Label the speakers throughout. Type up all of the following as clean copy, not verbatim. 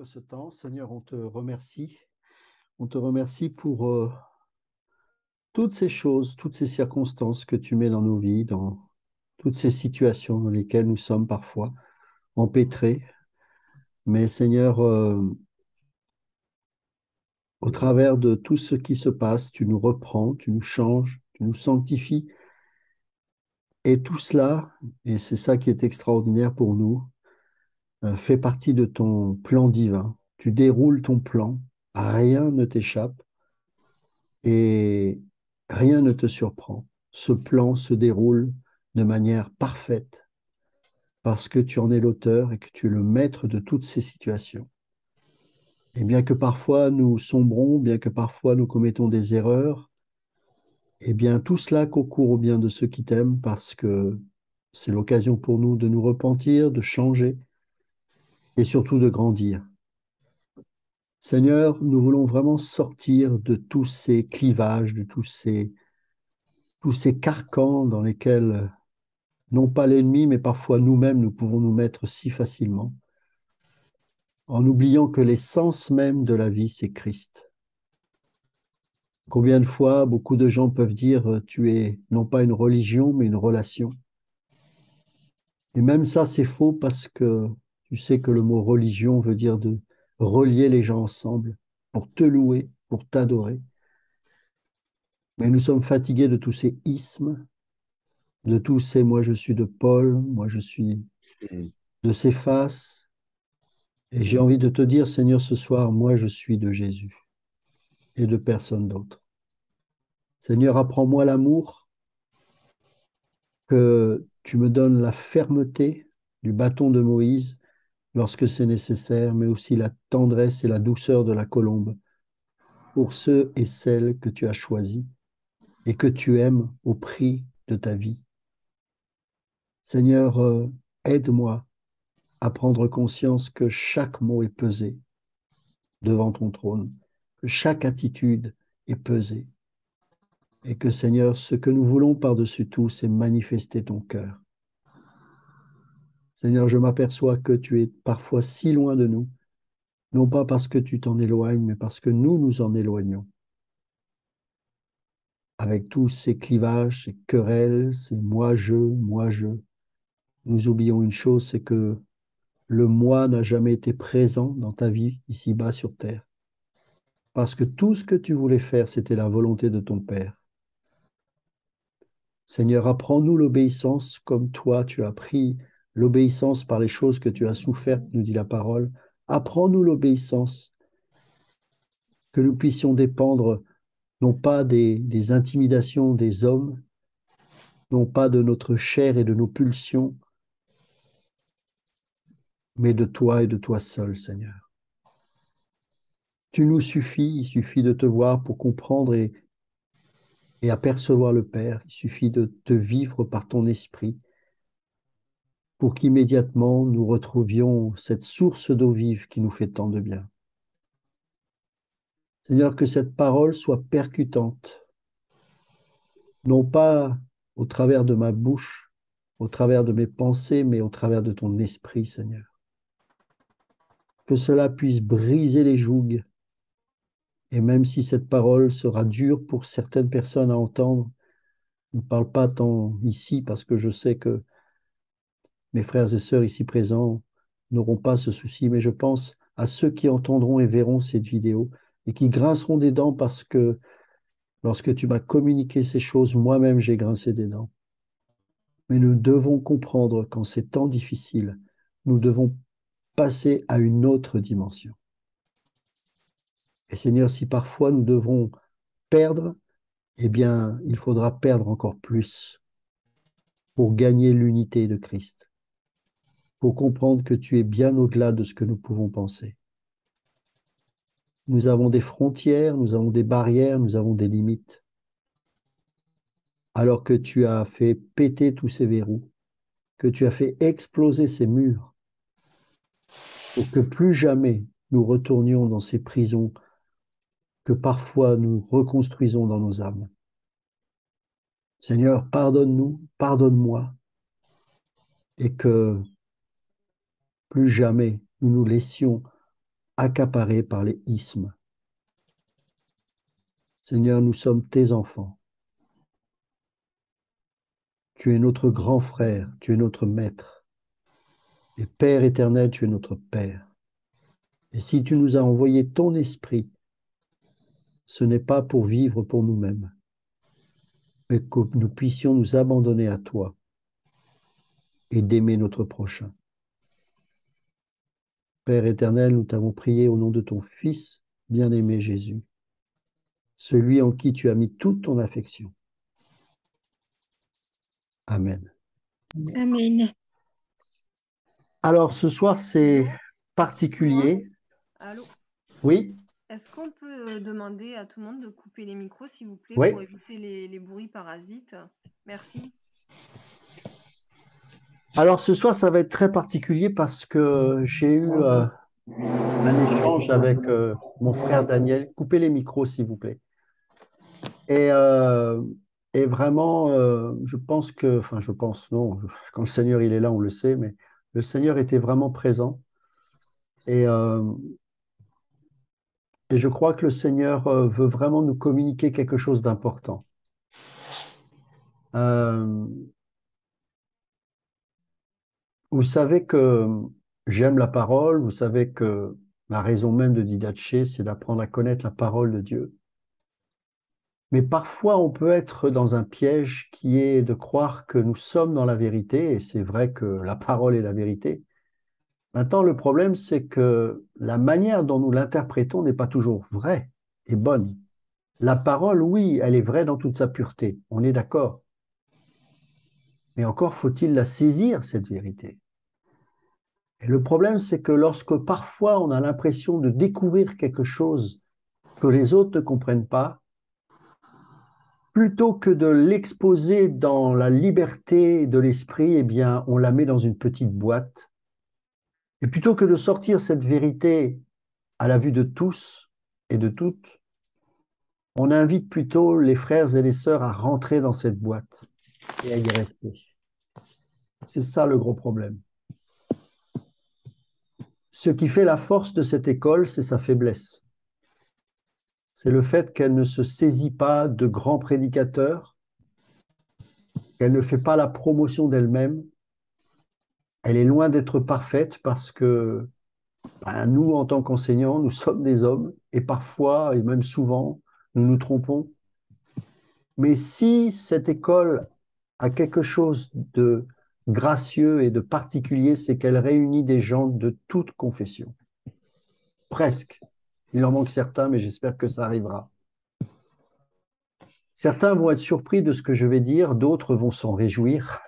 Speaker 1: Ce temps, Seigneur, on te remercie. On te remercie pour toutes ces choses, toutes ces circonstances que tu mets dans nos vies, dans toutes ces situations dans lesquelles nous sommes parfois empêtrés. Mais Seigneur, au travers de tout ce qui se passe, tu nous reprends, tu nous changes, tu nous sanctifies. Et tout cela, et c'est ça qui est extraordinaire pour nous, fait partie de ton plan divin. Tu déroules ton plan, rien ne t'échappe. Et rien ne te surprend. Ce plan se déroule de manière parfaite parce que tu en es l'auteur et que tu es le maître de toutes ces situations. Et bien que parfois nous sombrons, bien que parfois nous commettons des erreurs, eh bien tout cela concourt au bien de ceux qui t'aiment parce que c'est l'occasion pour nous de nous repentir, de changer et surtout de grandir. Seigneur, nous voulons vraiment sortir de tous ces clivages, de tous ces carcans dans lesquels non pas l'ennemi, mais parfois nous-mêmes, nous pouvons nous mettre si facilement, en oubliant que l'essence même de la vie, c'est Christ. Combien de fois beaucoup de gens peuvent dire, tu es non pas une religion, mais une relation. Et même ça, c'est faux parce que tu sais que le mot religion veut dire de relier les gens ensemble pour te louer, pour t'adorer. Mais nous sommes fatigués de tous ces ismes, de tous ces moi je suis de Paul, moi je suis
Speaker 2: Mm.
Speaker 1: de Céphas. Et j'ai envie de te dire, Seigneur, ce soir, moi je suis de Jésus et de personne d'autre. Seigneur, apprends-moi l'amour, que tu me donnes la fermeté du bâton de Moïse lorsque c'est nécessaire, mais aussi la tendresse et la douceur de la colombe pour ceux et celles que tu as choisis et que tu aimes au prix de ta vie. Seigneur, aide-moi à prendre conscience que chaque mot est pesé devant ton trône, que chaque attitude est pesée et que, Seigneur, ce que nous voulons par-dessus tout, c'est manifester ton cœur. Seigneur, je m'aperçois que tu es parfois si loin de nous, non pas parce que tu t'en éloignes, mais parce que nous nous en éloignons. Avec tous ces clivages, ces querelles, ces moi-je, nous oublions une chose, c'est que le moi n'a jamais été présent dans ta vie ici-bas sur terre. Parce que tout ce que tu voulais faire, c'était la volonté de ton Père. Seigneur, apprends-nous l'obéissance comme toi, tu as appris l'obéissance par les choses que tu as souffertes, nous dit la parole. Apprends-nous l'obéissance, que nous puissions dépendre non pas des intimidations des hommes, non pas de notre chair et de nos pulsions, mais de toi et de toi seul, Seigneur. Tu nous suffis, il suffit de te voir pour comprendre et apercevoir le Père. Il suffit de te vivre par ton esprit pour qu'immédiatement nous retrouvions cette source d'eau vive qui nous fait tant de bien. Seigneur, que cette parole soit percutante, non pas au travers de ma bouche, au travers de mes pensées, mais au travers de ton esprit, Seigneur. Que cela puisse briser les jougs, et même si cette parole sera dure pour certaines personnes à entendre, je ne parle pas tant ici parce que je sais que mes frères et sœurs ici présents n'auront pas ce souci, mais je pense à ceux qui entendront et verront cette vidéo et qui grinceront des dents parce que lorsque tu m'as communiqué ces choses, moi-même j'ai grincé des dents. Mais nous devons comprendre qu'en ces temps difficiles, nous devons passer à une autre dimension. Et Seigneur, si parfois nous devons perdre, eh bien, il faudra perdre encore plus pour gagner l'unité de Christ, pour comprendre que tu es bien au-delà de ce que nous pouvons penser. Nous avons des frontières, nous avons des barrières, nous avons des limites, alors que tu as fait péter tous ces verrous, que tu as fait exploser ces murs, pour que plus jamais nous retournions dans ces prisons que parfois nous reconstruisons dans nos âmes. Seigneur, pardonne-nous, pardonne-moi, et que plus jamais nous nous laissions accaparés par les ismes. Seigneur, nous sommes tes enfants. Tu es notre grand frère, tu es notre maître. Et Père éternel, tu es notre Père. Et si tu nous as envoyé ton esprit, ce n'est pas pour vivre pour nous-mêmes, mais que nous puissions nous abandonner à toi et d'aimer notre prochain. Père éternel, nous t'avons prié au nom de ton Fils, bien-aimé Jésus, celui en qui tu as mis toute ton affection. Amen.
Speaker 2: Amen.
Speaker 1: Alors, ce soir, c'est
Speaker 2: Excuse-moi.
Speaker 1: particulier.
Speaker 2: Allô?
Speaker 1: Oui,
Speaker 2: Est-ce qu'on peut demander à tout le monde de couper les micros, s'il vous plaît, pour
Speaker 1: oui.
Speaker 2: éviter les bruits parasites? Merci.
Speaker 1: Alors, ce soir, ça va être très particulier parce que j'ai eu un échange avec mon frère Daniel. Coupez les micros, s'il vous plaît. Et, euh, et vraiment, je pense que, enfin, je pense, non, quand le Seigneur il est là, on le sait, mais le Seigneur était vraiment présent. Et, euh, et je crois que le Seigneur veut vraiment nous communiquer quelque chose d'important. Euh, Vous savez que j'aime la parole, vous savez que la raison même de Didaché, c'est d'apprendre à connaître la parole de Dieu. Mais parfois, on peut être dans un piège qui est de croire que nous sommes dans la vérité, et c'est vrai que la parole est la vérité. Maintenant, le problème, c'est que la manière dont nous l'interprétons n'est pas toujours vraie et bonne. La parole, oui, elle est vraie dans toute sa pureté, on est d'accord. Mais encore faut-il la saisir, cette vérité. Et le problème, c'est que lorsque parfois on a l'impression de découvrir quelque chose que les autres ne comprennent pas, plutôt que de l'exposer dans la liberté de l'esprit, eh bien, on la met dans une petite boîte. Et plutôt que de sortir cette vérité à la vue de tous et de toutes, on invite plutôt les frères et les sœurs à rentrer dans cette boîte et à y rester. C'est ça le gros problème. Ce qui fait la force de cette école, c'est sa faiblesse. C'est le fait qu'elle ne se saisit pas de grands prédicateurs, qu'elle ne fait pas la promotion d'elle-même. Elle est loin d'être parfaite parce que ben, nous, en tant qu'enseignants, nous sommes des hommes et parfois, et même souvent, nous nous trompons. Mais si cette école a quelque chose de gracieux et de particulier, c'est qu'elle réunit des gens de toute confession. Presque. Il en manque certains, mais j'espère que ça arrivera. Certains vont être surpris de ce que je vais dire, d'autres vont s'en réjouir,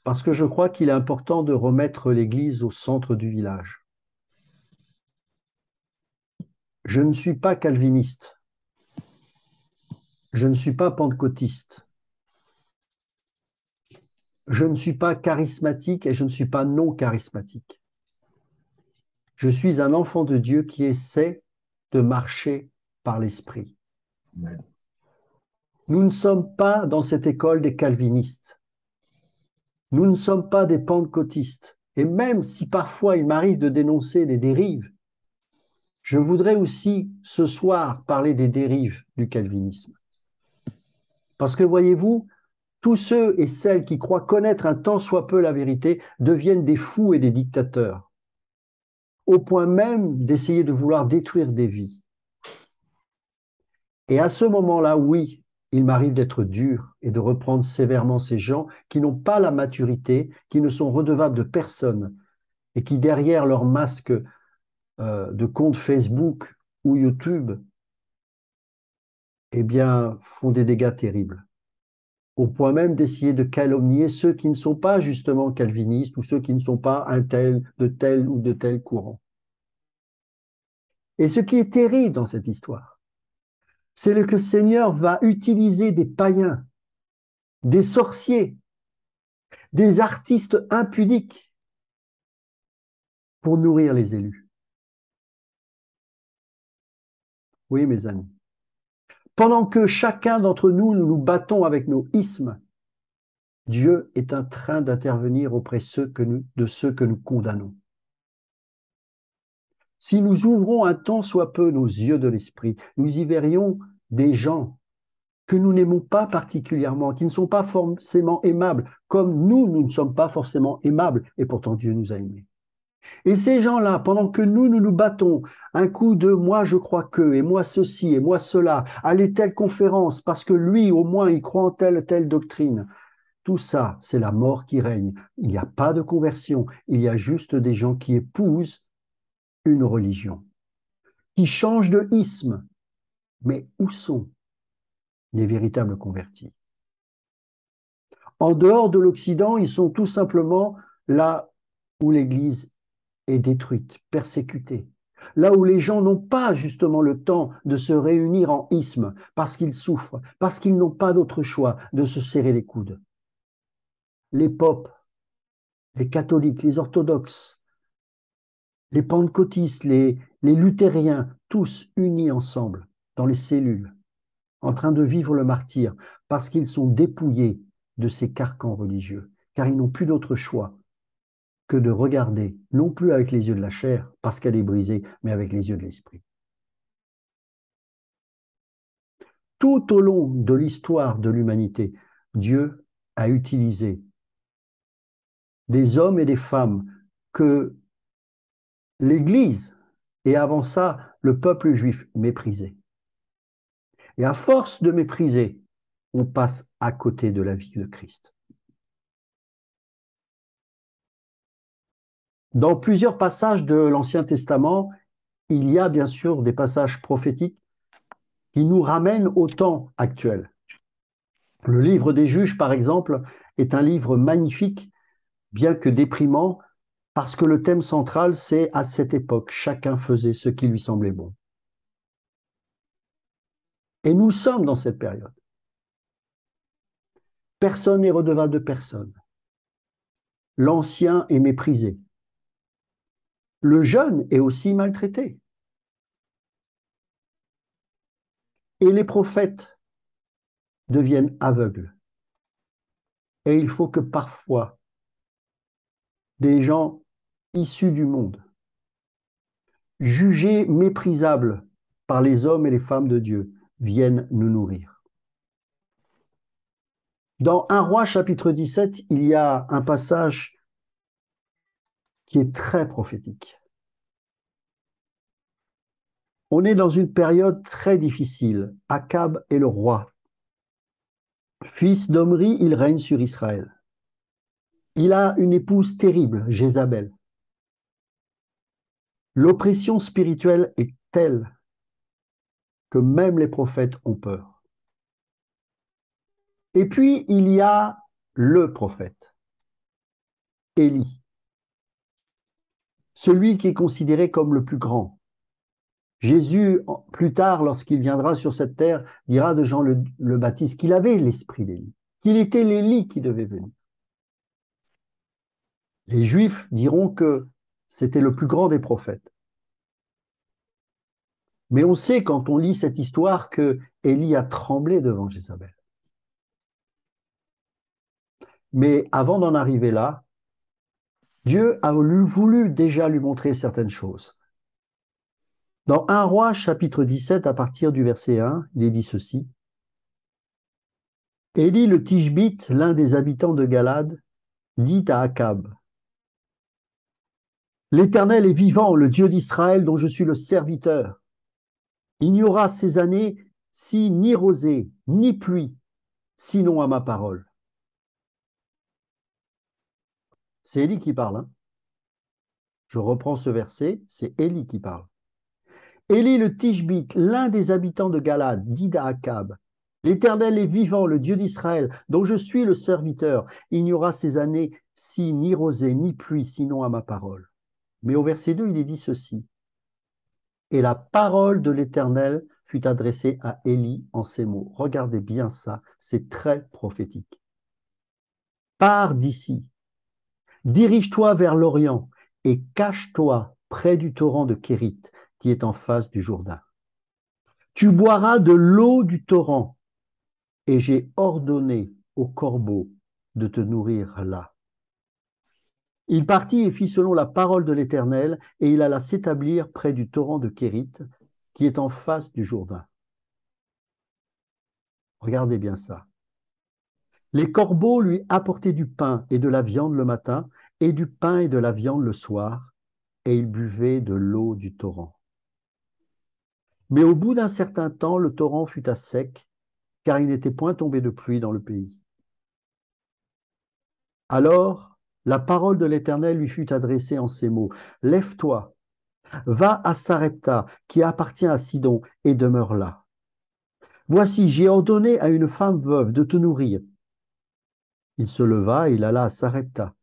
Speaker 1: parce que je crois qu'il est important de remettre l'Église au centre du village. Je ne suis pas calviniste, je ne suis pas pentecôtiste, je ne suis pas charismatique et je ne suis pas non charismatique. Je suis un enfant de Dieu qui essaie de marcher par l'Esprit. Nous ne sommes pas dans cette école des calvinistes. Nous ne sommes pas des pentecôtistes. Et même si parfois il m'arrive de dénoncer des dérives, je voudrais aussi ce soir parler des dérives du calvinisme. Parce que voyez-vous, tous ceux et celles qui croient connaître un tant soit peu la vérité deviennent des fous et des dictateurs, au point même d'essayer de vouloir détruire des vies. Et à ce moment-là, oui, il m'arrive d'être dur et de reprendre sévèrement ces gens qui n'ont pas la maturité, qui ne sont redevables de personne et qui, derrière leur masque de compte Facebook ou YouTube, eh bien, font des dégâts terribles, au point même d'essayer de calomnier ceux qui ne sont pas justement calvinistes ou ceux qui ne sont pas un tel ou de tel courant. Et ce qui est terrible dans cette histoire, c'est que le Seigneur va utiliser des païens, des sorciers, des artistes impudiques pour nourrir les élus. Oui, mes amis. Pendant que chacun d'entre nous, nous nous battons avec nos ismes, Dieu est en train d'intervenir auprès de ceux que nous condamnons. Si nous ouvrons un tant soit peu nos yeux de l'esprit, nous y verrions des gens que nous n'aimons pas particulièrement, qui ne sont pas forcément aimables, comme nous ne sommes pas forcément aimables, et pourtant Dieu nous a aimés. Et ces gens-là, pendant que nous nous battons, un coup de moi je crois que, et moi ceci, et moi cela, allez telle conférence, parce que lui au moins il croit en telle doctrine, tout ça, c'est la mort qui règne. Il n'y a pas de conversion, il y a juste des gens qui épousent une religion, qui changent de isme. Mais où sont les véritables convertis? En dehors de l'Occident, ils sont tout simplement là où l'Église est détruite, persécutée. Là où les gens n'ont pas justement le temps de se réunir en isme parce qu'ils souffrent, parce qu'ils n'ont pas d'autre choix de se serrer les coudes. Les popes, les catholiques, les orthodoxes, les pentecôtistes, les luthériens, tous unis ensemble dans les cellules, en train de vivre le martyre parce qu'ils sont dépouillés de ces carcans religieux, car ils n'ont plus d'autre choix que de regarder, non plus avec les yeux de la chair, parce qu'elle est brisée, mais avec les yeux de l'esprit. Tout au long de l'histoire de l'humanité, Dieu a utilisé des hommes et des femmes que l'Église, et avant ça, le peuple juif méprisait. Et à force de mépriser, on passe à côté de la vie de Christ. Dans plusieurs passages de l'Ancien Testament, il y a bien sûr des passages prophétiques qui nous ramènent au temps actuel. Le livre des Juges, par exemple, est un livre magnifique, bien que déprimant, parce que le thème central, c'est à cette époque, chacun faisait ce qui lui semblait bon. Et nous sommes dans cette période. Personne n'est redevable de personne. L'ancien est méprisé. Le jeune est aussi maltraité. Et les prophètes deviennent aveugles. Et il faut que parfois des gens issus du monde, jugés méprisables par les hommes et les femmes de Dieu, viennent nous nourrir. Dans 1 Roi chapitre 17, il y a un passage qui est très prophétique. On est dans une période très difficile. Akab est le roi. Fils d'Omri, il règne sur Israël. Il a une épouse terrible, Jézabel. L'oppression spirituelle est telle que même les prophètes ont peur. Et puis, il y a le prophète, Élie, celui qui est considéré comme le plus grand. Jésus, plus tard, lorsqu'il viendra sur cette terre, dira de Jean le Baptiste qu'il avait l'esprit d'Élie, qu'il était l'Élie qui devait venir. Les Juifs diront que c'était le plus grand des prophètes. Mais on sait quand on lit cette histoire que Élie a tremblé devant Jézabel. Mais avant d'en arriver là, Dieu a voulu déjà lui montrer certaines choses. Dans 1 Roi, chapitre 17, à partir du verset 1, il est dit ceci. Élie le Tishbite, l'un des habitants de Galade, dit à Akab, l'Éternel est vivant, le Dieu d'Israël dont je suis le serviteur. Il n'y aura ces années si ni rosée, ni pluie, sinon à ma parole. C'est Élie qui parle. Hein. Je reprends ce verset, c'est Élie qui parle. Élie le Tishbite, l'un des habitants de Galade, dit à Akab, l'Éternel est vivant, le Dieu d'Israël, dont je suis le serviteur. Il n'y aura ces années si ni rosée, ni pluie, sinon à ma parole. Mais au verset 2, il est dit ceci. Et la parole de l'Éternel fut adressée à Élie en ces mots. Regardez bien ça, c'est très prophétique. Pars d'ici, dirige-toi vers l'Orient et cache-toi près du torrent de Kérit qui est en face du Jourdain. Tu boiras de l'eau du torrent et j'ai ordonné aux corbeaux de te nourrir là. Il partit et fit selon la parole de l'Éternel, et il alla s'établir près du torrent de Kérith, qui est en face du Jourdain. Regardez bien ça. Les corbeaux lui apportaient du pain et de la viande le matin, et du pain et de la viande le soir, et il buvait de l'eau du torrent. Mais au bout d'un certain temps, le torrent fut à sec, car il n'était point tombé de pluie dans le pays. Alors la parole de l'Éternel lui fut adressée en ces mots: Lève-toi, va à Sarepta, qui appartient à Sidon, et demeure là. Voici, j'ai ordonné à une femme veuve de te nourrir. Il se leva et il alla à Sarepta.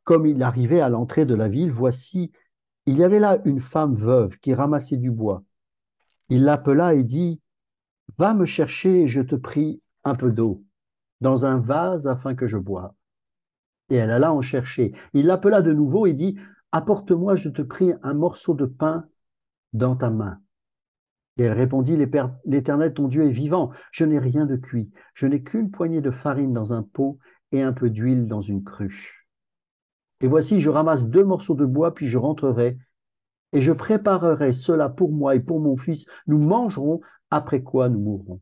Speaker 1: Comme il arrivait à l'entrée de la ville, voici, il y avait là une femme veuve qui ramassait du bois. Il l'appela et dit: Va me chercher, je te prie, un peu d'eau dans un vase afin que je boive. Et elle alla en chercher. Il l'appela de nouveau et dit: Apporte-moi, je te prie, un morceau de pain dans ta main. Et elle répondit: L'Éternel ton Dieu est vivant, je n'ai rien de cuit, je n'ai qu'une poignée de farine dans un pot et un peu d'huile dans une cruche. Et voici, je ramasse 2 morceaux de bois, puis je rentrerai, et je préparerai cela pour moi et pour mon fils. Nous mangerons, après quoi nous mourrons.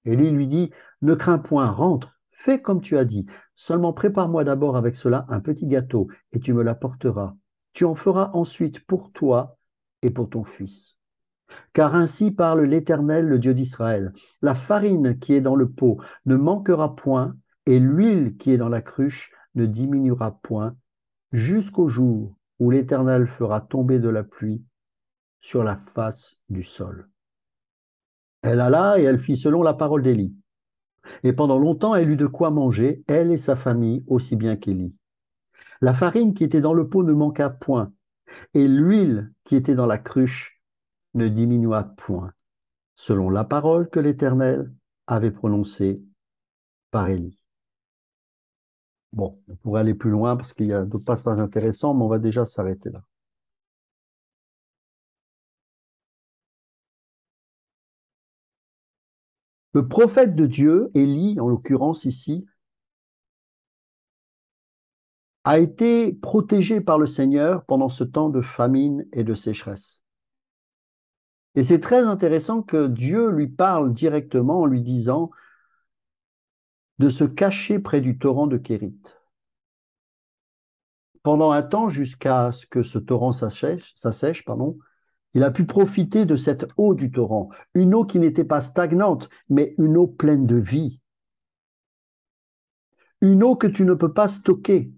Speaker 1: Élie lui dit: Ne crains point, rentre, fais comme tu as dit. Seulement prépare-moi d'abord avec cela un petit gâteau, et tu me l'apporteras. Tu en feras ensuite pour toi et pour ton fils. Car ainsi parle l'Éternel, le Dieu d'Israël: La farine qui est dans le pot ne manquera point, et l'huile qui est dans la cruche ne diminuera point, jusqu'au jour où l'Éternel fera tomber de la pluie sur la face du sol. Elle alla et elle fit selon la parole d'Élie. Et pendant longtemps, elle eut de quoi manger, elle et sa famille, aussi bien qu'Élie. La farine qui était dans le pot ne manqua point, et l'huile qui était dans la cruche ne diminua point, selon la parole que l'Éternel avait prononcée par Élie. Bon, on pourrait aller plus loin parce qu'il y a d'autres passages intéressants, mais on va déjà s'arrêter là. Le prophète de Dieu, Élie en l'occurrence ici, a été protégé par le Seigneur pendant ce temps de famine et de sécheresse. Et c'est très intéressant que Dieu lui parle directement en lui disant de se cacher près du torrent de Kérith. Pendant un temps, jusqu'à ce que ce torrent s'assèche, il a pu profiter de cette eau du torrent, une eau qui n'était pas stagnante, mais une eau pleine de vie. Une eau que tu ne peux pas stocker,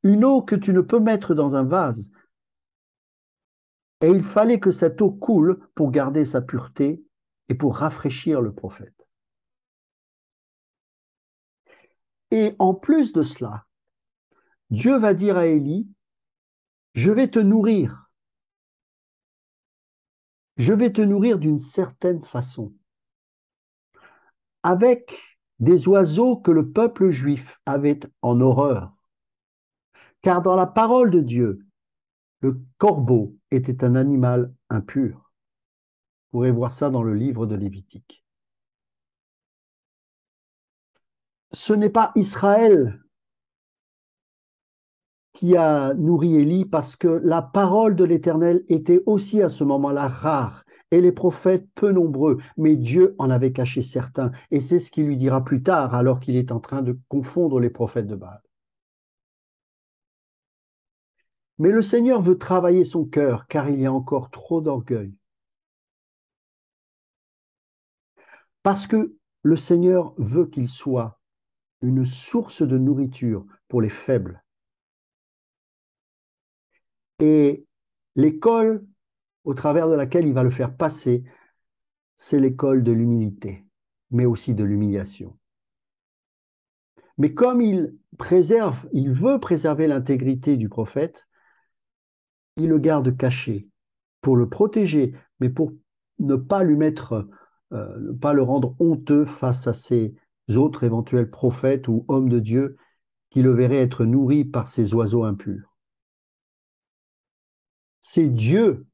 Speaker 1: une eau que tu ne peux mettre dans un vase. Et il fallait que cette eau coule pour garder sa pureté et pour rafraîchir le prophète. Et en plus de cela, Dieu va dire à Élie: je vais te nourrir. Je vais te nourrir d'une certaine façon, avec des oiseaux que le peuple juif avait en horreur. Car dans la parole de Dieu, le corbeau était un animal impur. Vous pourrez voir ça dans le livre de Lévitique. Ce n'est pas Israël qui a nourri Élie, parce que la parole de l'Éternel était aussi à ce moment-là rare et les prophètes peu nombreux, mais Dieu en avait caché certains. Et c'est ce qu'il lui dira plus tard, alors qu'il est en train de confondre les prophètes de Baal. Mais le Seigneur veut travailler son cœur, car il y a encore trop d'orgueil. Parce que le Seigneur veut qu'il soit une source de nourriture pour les faibles. Et l'école au travers de laquelle il va le faire passer, c'est l'école de l'humilité, mais aussi de l'humiliation. Mais comme il veut préserver l'intégrité du prophète, il le garde caché pour le protéger, mais pour ne pas ne pas le rendre honteux face à ces autres éventuels prophètes ou hommes de Dieu qui le verraient être nourri par ces oiseaux impurs. C'est Dieu,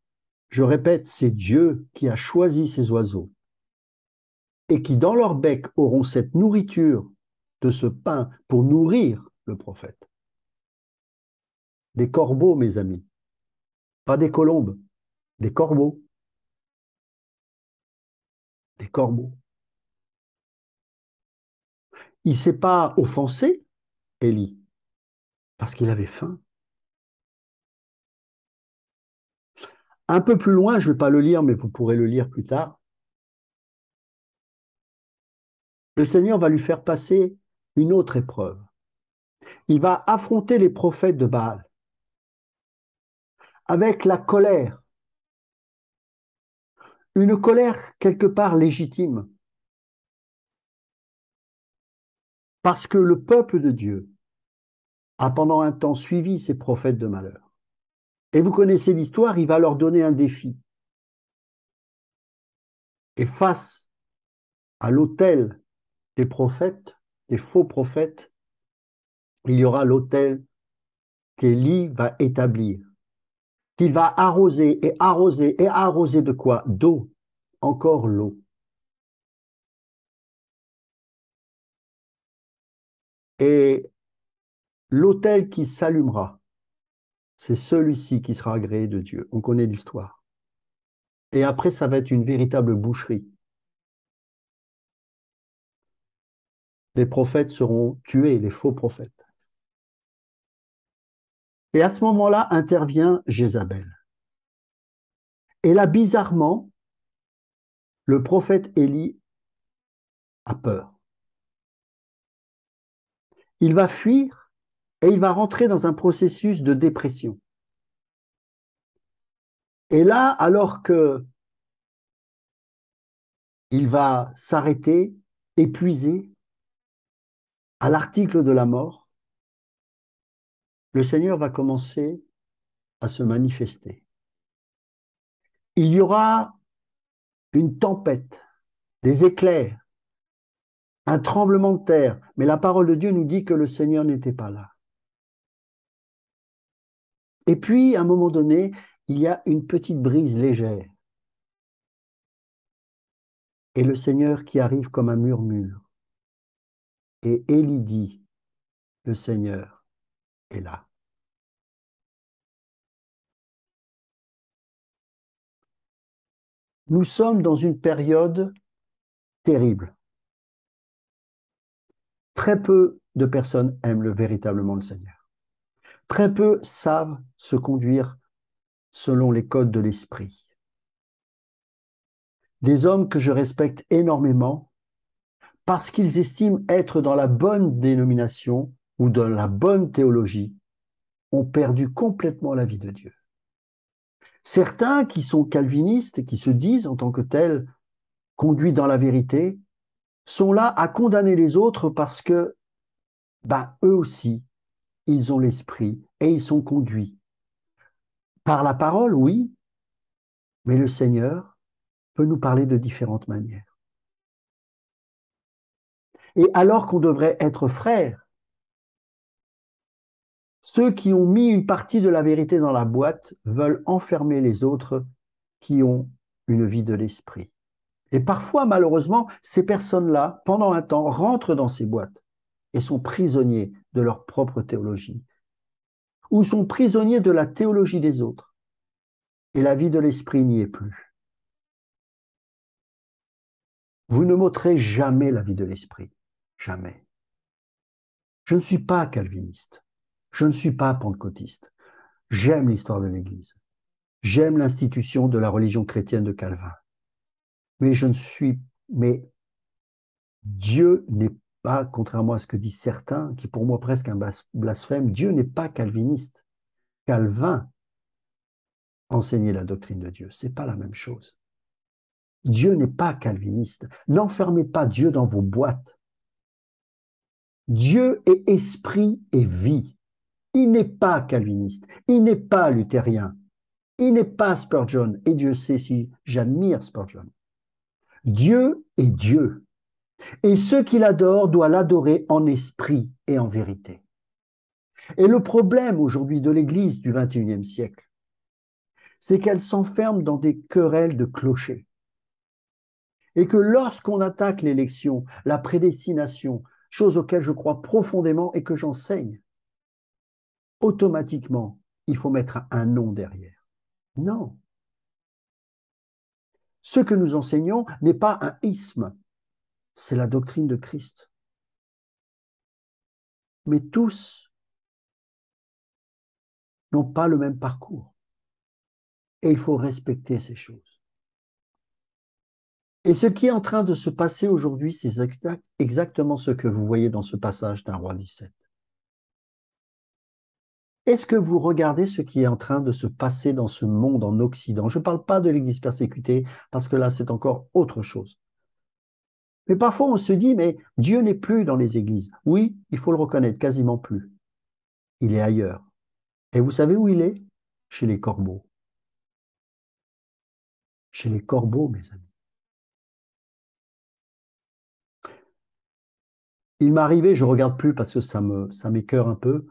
Speaker 1: je répète, c'est Dieu qui a choisi ces oiseaux et qui, dans leur bec, auront cette nourriture de ce pain pour nourrir le prophète. Des corbeaux, mes amis. Pas des colombes, des corbeaux. Des corbeaux. Il ne s'est pas offensé, Élie, parce qu'il avait faim. Un peu plus loin, je ne vais pas le lire, mais vous pourrez le lire plus tard. Le Seigneur va lui faire passer une autre épreuve. Il va affronter les prophètes de Baal avec la colère, une colère quelque part légitime, parce que le peuple de Dieu a pendant un temps suivi ces prophètes de malheur. Et vous connaissez l'histoire, il va leur donner un défi. Et face à l'autel des prophètes, des faux prophètes, il y aura l'autel qu'Élie va établir, qu'il va arroser et arroser et arroser de quoi? D'eau, encore l'eau. Et l'autel qui s'allumera, c'est celui-ci qui sera agréé de Dieu. On connaît l'histoire. Et après, ça va être une véritable boucherie. Les prophètes seront tués, les faux prophètes. Et à ce moment-là intervient Jézabel. Et là, bizarrement, le prophète Élie a peur. Il va fuir et il va rentrer dans un processus de dépression. Et là, alors que il va s'arrêter, épuisé, à l'article de la mort, le Seigneur va commencer à se manifester. Il y aura une tempête, des éclairs, un tremblement de terre, mais la parole de Dieu nous dit que le Seigneur n'était pas là. Et puis, à un moment donné, il y a une petite brise légère. Et le Seigneur qui arrive comme un murmure. Et Élie dit, le Seigneur est là. Nous sommes dans une période terrible. Très peu de personnes aiment véritablement le Seigneur. Très peu savent se conduire selon les codes de l'esprit. Des hommes que je respecte énormément parce qu'ils estiment être dans la bonne dénomination ou dans la bonne théologie, ont perdu complètement la vie de Dieu. Certains qui sont calvinistes, qui se disent en tant que tels conduits dans la vérité, sont là à condamner les autres parce que, eux aussi, ils ont l'esprit et ils sont conduits par la parole, oui, mais le Seigneur peut nous parler de différentes manières. Et alors qu'on devrait être frères, ceux qui ont mis une partie de la vérité dans la boîte veulent enfermer les autres qui ont une vie de l'esprit. Et parfois, malheureusement, ces personnes-là, pendant un temps, rentrent dans ces boîtes et sont prisonniers de leur propre théologie, ou sont prisonniers de la théologie des autres. Et la vie de l'esprit n'y est plus. Vous ne m'ôterez jamais la vie de l'esprit. Jamais. Je ne suis pas calviniste. Je ne suis pas pentecôtiste. J'aime l'histoire de l'Église. J'aime l'institution de la religion chrétienne de Calvin. Mais Dieu n'est pas, contrairement à ce que disent certains, qui pour moi presque un blasphème, Dieu n'est pas calviniste. Calvin enseignait la doctrine de Dieu. C'est pas la même chose. Dieu n'est pas calviniste. N'enfermez pas Dieu dans vos boîtes. Dieu est esprit et vie. Il n'est pas calviniste. Il n'est pas luthérien. Il n'est pas Spurgeon. Et Dieu sait si j'admire Spurgeon. Dieu est Dieu. Et ceux qui l'adorent doivent l'adorer en esprit et en vérité. Et le problème aujourd'hui de l'Église du XXIe siècle, c'est qu'elle s'enferme dans des querelles de clochers. Et que lorsqu'on attaque l'élection, la prédestination, chose auxquelles je crois profondément et que j'enseigne, automatiquement, il faut mettre un nom derrière. Non. Ce que nous enseignons n'est pas un isme, c'est la doctrine de Christ. Mais tous n'ont pas le même parcours. Et il faut respecter ces choses. Et ce qui est en train de se passer aujourd'hui, c'est exactement ce que vous voyez dans ce passage d'un roi 17. Est-ce que vous regardez ce qui est en train de se passer dans ce monde en Occident? Je ne parle pas de l'Église persécutée, parce que là, c'est encore autre chose. Mais parfois, on se dit, mais Dieu n'est plus dans les églises. Oui, il faut le reconnaître, quasiment plus. Il est ailleurs. Et vous savez où il est? Chez les corbeaux. Chez les corbeaux, mes amis. Il m'est arrivé, je ne regarde plus parce que ça m'écœure un peu,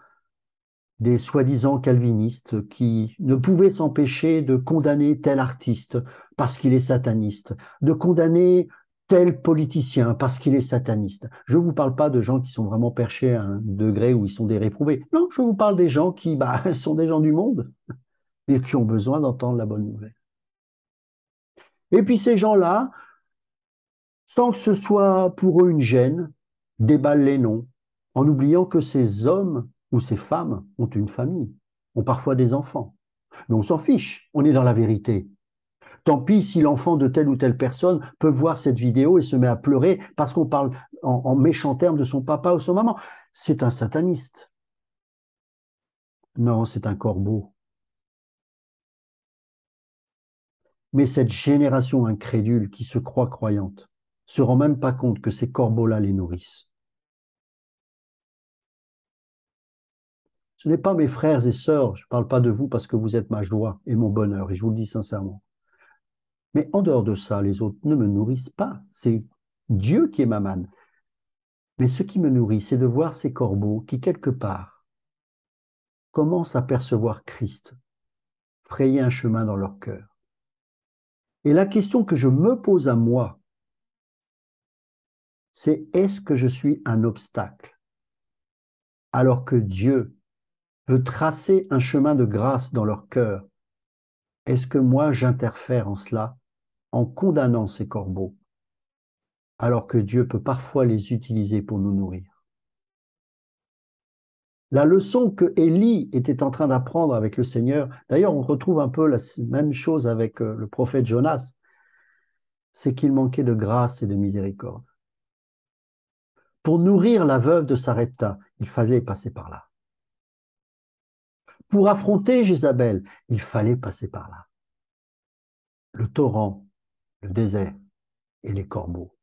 Speaker 1: des soi-disant calvinistes qui ne pouvaient s'empêcher de condamner tel artiste parce qu'il est sataniste, de condamner tel politicien parce qu'il est sataniste. Je ne vous parle pas de gens qui sont vraiment perchés à un degré où ils sont des réprouvés. Non, je vous parle des gens qui sont des gens du monde et qui ont besoin d'entendre la bonne nouvelle. Et puis ces gens-là, sans que ce soit pour eux une gêne, déballent les noms, en oubliant que ces hommes ou ces femmes ont une famille, ont parfois des enfants. Mais on s'en fiche, on est dans la vérité. Tant pis si l'enfant de telle ou telle personne peut voir cette vidéo et se met à pleurer parce qu'on parle en méchant termes de son papa ou son maman. C'est un sataniste. Non, c'est un corbeau. Mais cette génération incrédule qui se croit croyante se rend même pas compte que ces corbeaux-là les nourrissent. Ce n'est pas mes frères et sœurs, je ne parle pas de vous parce que vous êtes ma joie et mon bonheur, et je vous le dis sincèrement. Mais en dehors de ça, les autres ne me nourrissent pas. C'est Dieu qui est ma manne. Mais ce qui me nourrit, c'est de voir ces corbeaux qui, quelque part, commencent à percevoir Christ, frayer un chemin dans leur cœur. Et la question que je me pose à moi, c'est est-ce que je suis un obstacle alors que Dieu veut tracer un chemin de grâce dans leur cœur? Est-ce que moi j'interfère en cela en condamnant ces corbeaux alors que Dieu peut parfois les utiliser pour nous nourrir? La leçon que Élie était en train d'apprendre avec le Seigneur, d'ailleurs on retrouve un peu la même chose avec le prophète Jonas, c'est qu'il manquait de grâce et de miséricorde. Pour nourrir la veuve de Sarepta, il fallait passer par là. Pour affronter Jézabel, il fallait passer par là. Le torrent, le désert et les corbeaux.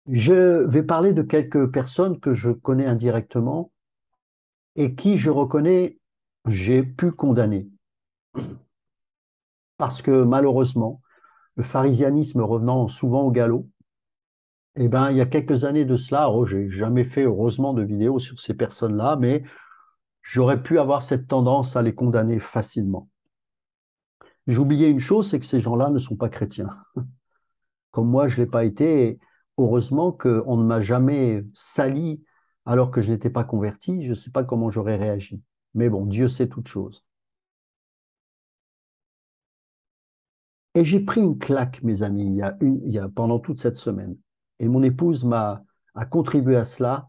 Speaker 1: Je vais parler de quelques personnes que je connais indirectement et qui, je reconnais, j'ai pu condamner. Parce que malheureusement, le pharisianisme revenant souvent au galop, eh ben, il y a quelques années de cela, j'ai jamais fait heureusement de vidéo sur ces personnes-là, mais j'aurais pu avoir cette tendance à les condamner facilement. J'ai oublié une chose, c'est que ces gens-là ne sont pas chrétiens. Comme moi, je ne l'ai pas été. Et heureusement qu'on ne m'a jamais sali alors que je n'étais pas converti. Je ne sais pas comment j'aurais réagi. Mais bon, Dieu sait toutes choses. Et j'ai pris une claque, mes amis, pendant toute cette semaine. Et mon épouse a contribué à cela,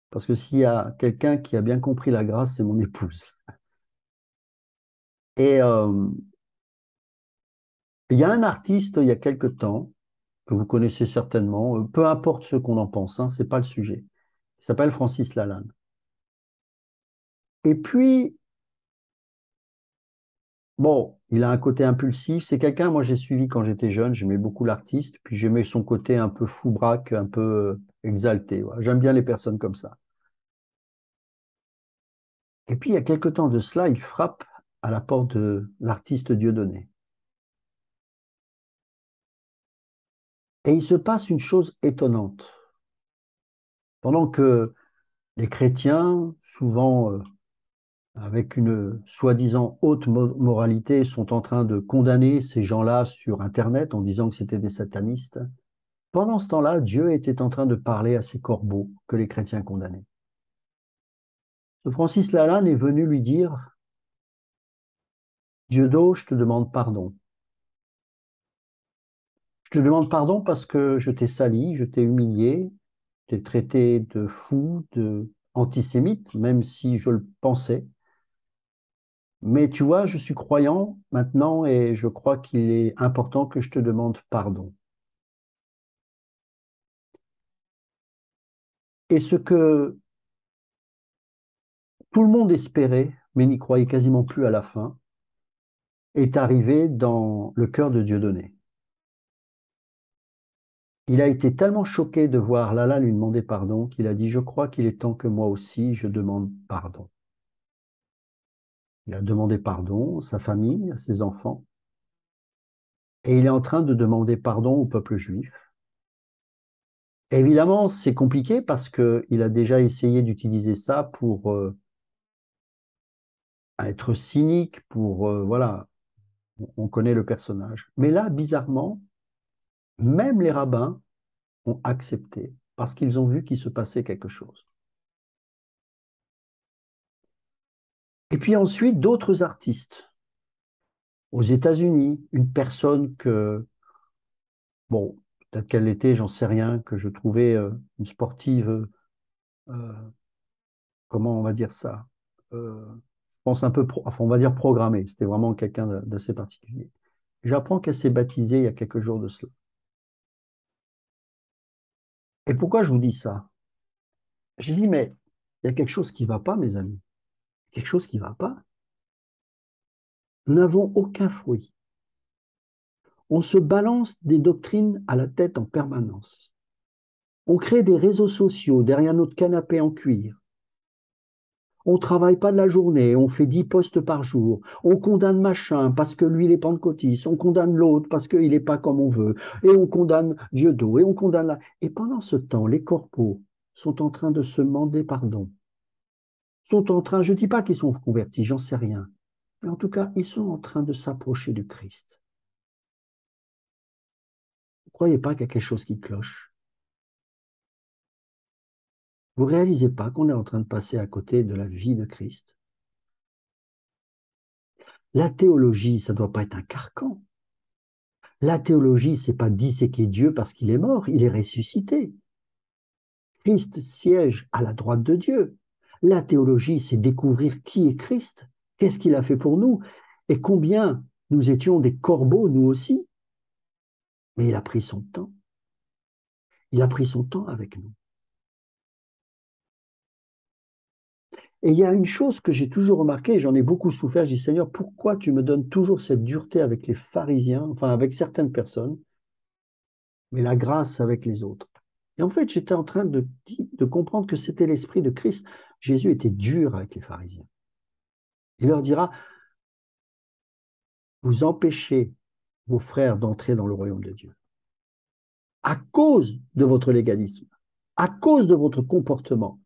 Speaker 1: parce que s'il y a quelqu'un qui a bien compris la grâce, c'est mon épouse. Et il y a un artiste, il y a quelque temps, que vous connaissez certainement, peu importe ce qu'on en pense, hein, ce n'est pas le sujet. Il s'appelle Francis Lalanne. Et puis, bon, il a un côté impulsif. C'est quelqu'un, moi j'ai suivi quand j'étais jeune, j'aimais beaucoup l'artiste, puis j'aimais son côté un peu foubraque, un peu exalté. Voilà. J'aime bien les personnes comme ça. Et puis, il y a quelque temps de cela, il frappe à la porte de l'artiste Dieudonné. Et il se passe une chose étonnante. Pendant que les chrétiens, souvent avec une soi-disant haute moralité, sont en train de condamner ces gens-là sur Internet en disant que c'était des satanistes, pendant ce temps-là, Dieu était en train de parler à ces corbeaux que les chrétiens condamnaient. Ce Francis Lalanne est venu lui dire, Dieudo, je te demande pardon. Je te demande pardon parce que je t'ai sali, je t'ai humilié, je t'ai traité de fou, de antisémite, même si je le pensais. Mais tu vois, je suis croyant maintenant et je crois qu'il est important que je te demande pardon. Et ce que tout le monde espérait, mais n'y croyait quasiment plus à la fin, est arrivé dans le cœur de Dieudonné. Il a été tellement choqué de voir Lala lui demander pardon qu'il a dit, je crois qu'il est temps que moi aussi je demande pardon. Il a demandé pardon à sa famille, à ses enfants, et il est en train de demander pardon au peuple juif. Évidemment, c'est compliqué parce qu'il a déjà essayé d'utiliser ça pour être cynique, pour, voilà, on connaît le personnage. Mais là, bizarrement, même les rabbins ont accepté parce qu'ils ont vu qu'il se passait quelque chose. Et puis ensuite, d'autres artistes. Aux États-Unis, une personne que, bon, peut-être qu'elle l'était, j'en sais rien, que je trouvais une sportive, euh, comment on va dire ça, je pense un peu, enfin, on va dire programmée. C'était vraiment quelqu'un d'assez particulier. J'apprends qu'elle s'est baptisée il y a quelques jours de cela. Et pourquoi je vous dis ça? J'ai dit, mais il y a quelque chose qui ne va pas, mes amis. Quelque chose qui ne va pas. Nous n'avons aucun fruit. On se balance des doctrines à la tête en permanence. On crée des réseaux sociaux derrière notre canapé en cuir. On ne travaille pas de la journée, on fait 10 postes par jour. On condamne machin parce que lui, il est pentecôtiste. On condamne l'autre parce qu'il n'est pas comme on veut. Et on condamne Dieudo. Et on condamne la... Et pendant ce temps, les corpos sont en train de se demander pardon. Sont en train, je ne dis pas qu'ils sont convertis, j'en sais rien. Mais en tout cas, ils sont en train de s'approcher du Christ. Vous ne croyez pas qu'il y a quelque chose qui cloche? Vous ne réalisez pas qu'on est en train de passer à côté de la vie de Christ? La théologie, ça ne doit pas être un carcan. La théologie, c'est pas disséquer Dieu parce qu'il est mort, il est ressuscité. Christ siège à la droite de Dieu. La théologie, c'est découvrir qui est Christ, qu'est-ce qu'il a fait pour nous et combien nous étions des corbeaux, nous aussi. Mais il a pris son temps. Il a pris son temps avec nous. Et il y a une chose que j'ai toujours remarquée, j'en ai beaucoup souffert, je dis Seigneur, pourquoi tu me donnes toujours cette dureté avec les pharisiens, enfin avec certaines personnes, mais la grâce avec les autres? Et en fait, j'étais en train de comprendre que c'était l'esprit de Christ. Jésus était dur avec les pharisiens. Il leur dira, vous empêchez vos frères d'entrer dans le royaume de Dieu à cause de votre légalisme, à cause de votre comportement.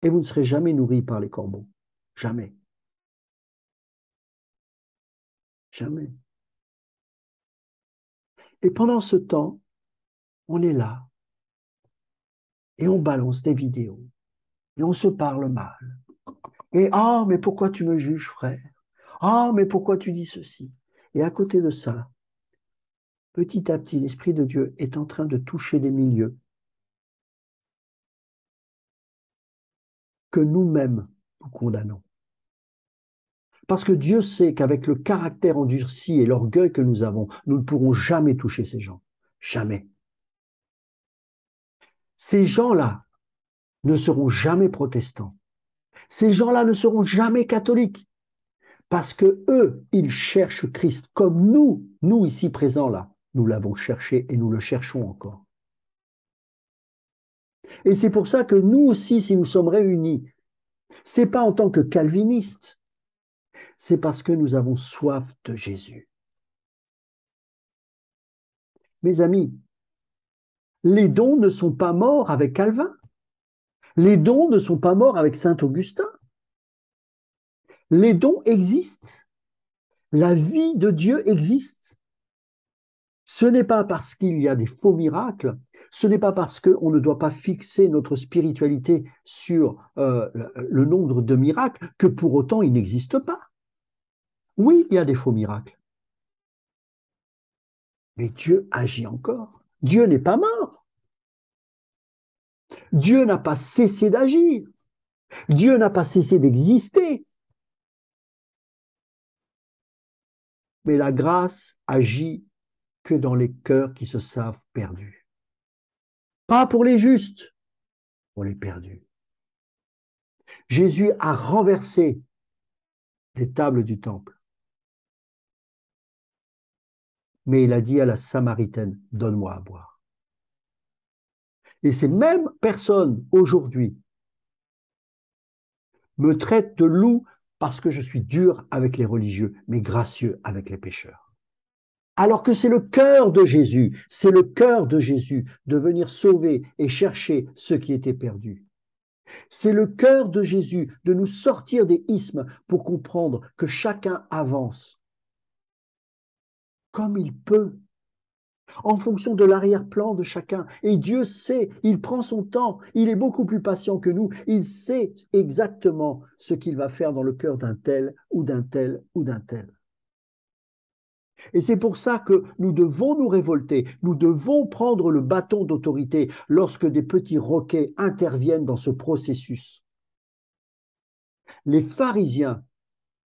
Speaker 1: Et vous ne serez jamais nourris par les corbeaux. Jamais. Jamais. Et pendant ce temps, on est là et on balance des vidéos et on se parle mal. Et ah, mais pourquoi tu me juges, frère? Ah, mais pourquoi tu dis ceci? Et à côté de ça, petit à petit, l'Esprit de Dieu est en train de toucher des milieux que nous-mêmes nous condamnons. Parce que Dieu sait qu'avec le caractère endurci et l'orgueil que nous avons, nous ne pourrons jamais toucher ces gens. Jamais. Ces gens-là ne seront jamais protestants. Ces gens-là ne seront jamais catholiques. Parce que eux, ils cherchent Christ comme nous ici présents là, nous l'avons cherché et nous le cherchons encore. Et c'est pour ça que nous aussi, si nous sommes réunis, c'est pas en tant que calvinistes, c'est parce que nous avons soif de Jésus. Mes amis, les dons ne sont pas morts avec Calvin. Les dons ne sont pas morts avec Saint Augustin. Les dons existent. La vie de Dieu existe. Ce n'est pas parce qu'il y a des faux miracles, ce n'est pas parce qu'on ne doit pas fixer notre spiritualité sur le nombre de miracles que pour autant il n'existe pas. Oui, il y a des faux miracles, mais Dieu agit encore. Dieu n'est pas mort. Dieu n'a pas cessé d'agir. Dieu n'a pas cessé d'exister. Mais la grâce agit que dans les cœurs qui se savent perdus. Pas pour les justes, pour les perdus. Jésus a renversé les tables du temple. Mais il a dit à la Samaritaine, donne-moi à boire. Et ces mêmes personnes, aujourd'hui, me traitent de loup parce que je suis dur avec les religieux, mais gracieux avec les pécheurs. Alors que c'est le cœur de Jésus, c'est le cœur de Jésus de venir sauver et chercher ceux qui étaient perdus. C'est le cœur de Jésus de nous sortir des ismes pour comprendre que chacun avance comme il peut, en fonction de l'arrière-plan de chacun. Et Dieu sait, il prend son temps, il est beaucoup plus patient que nous, il sait exactement ce qu'il va faire dans le cœur d'un tel ou d'un tel ou d'un tel. Et c'est pour ça que nous devons nous révolter, nous devons prendre le bâton d'autorité lorsque des petits roquets interviennent dans ce processus. Les pharisiens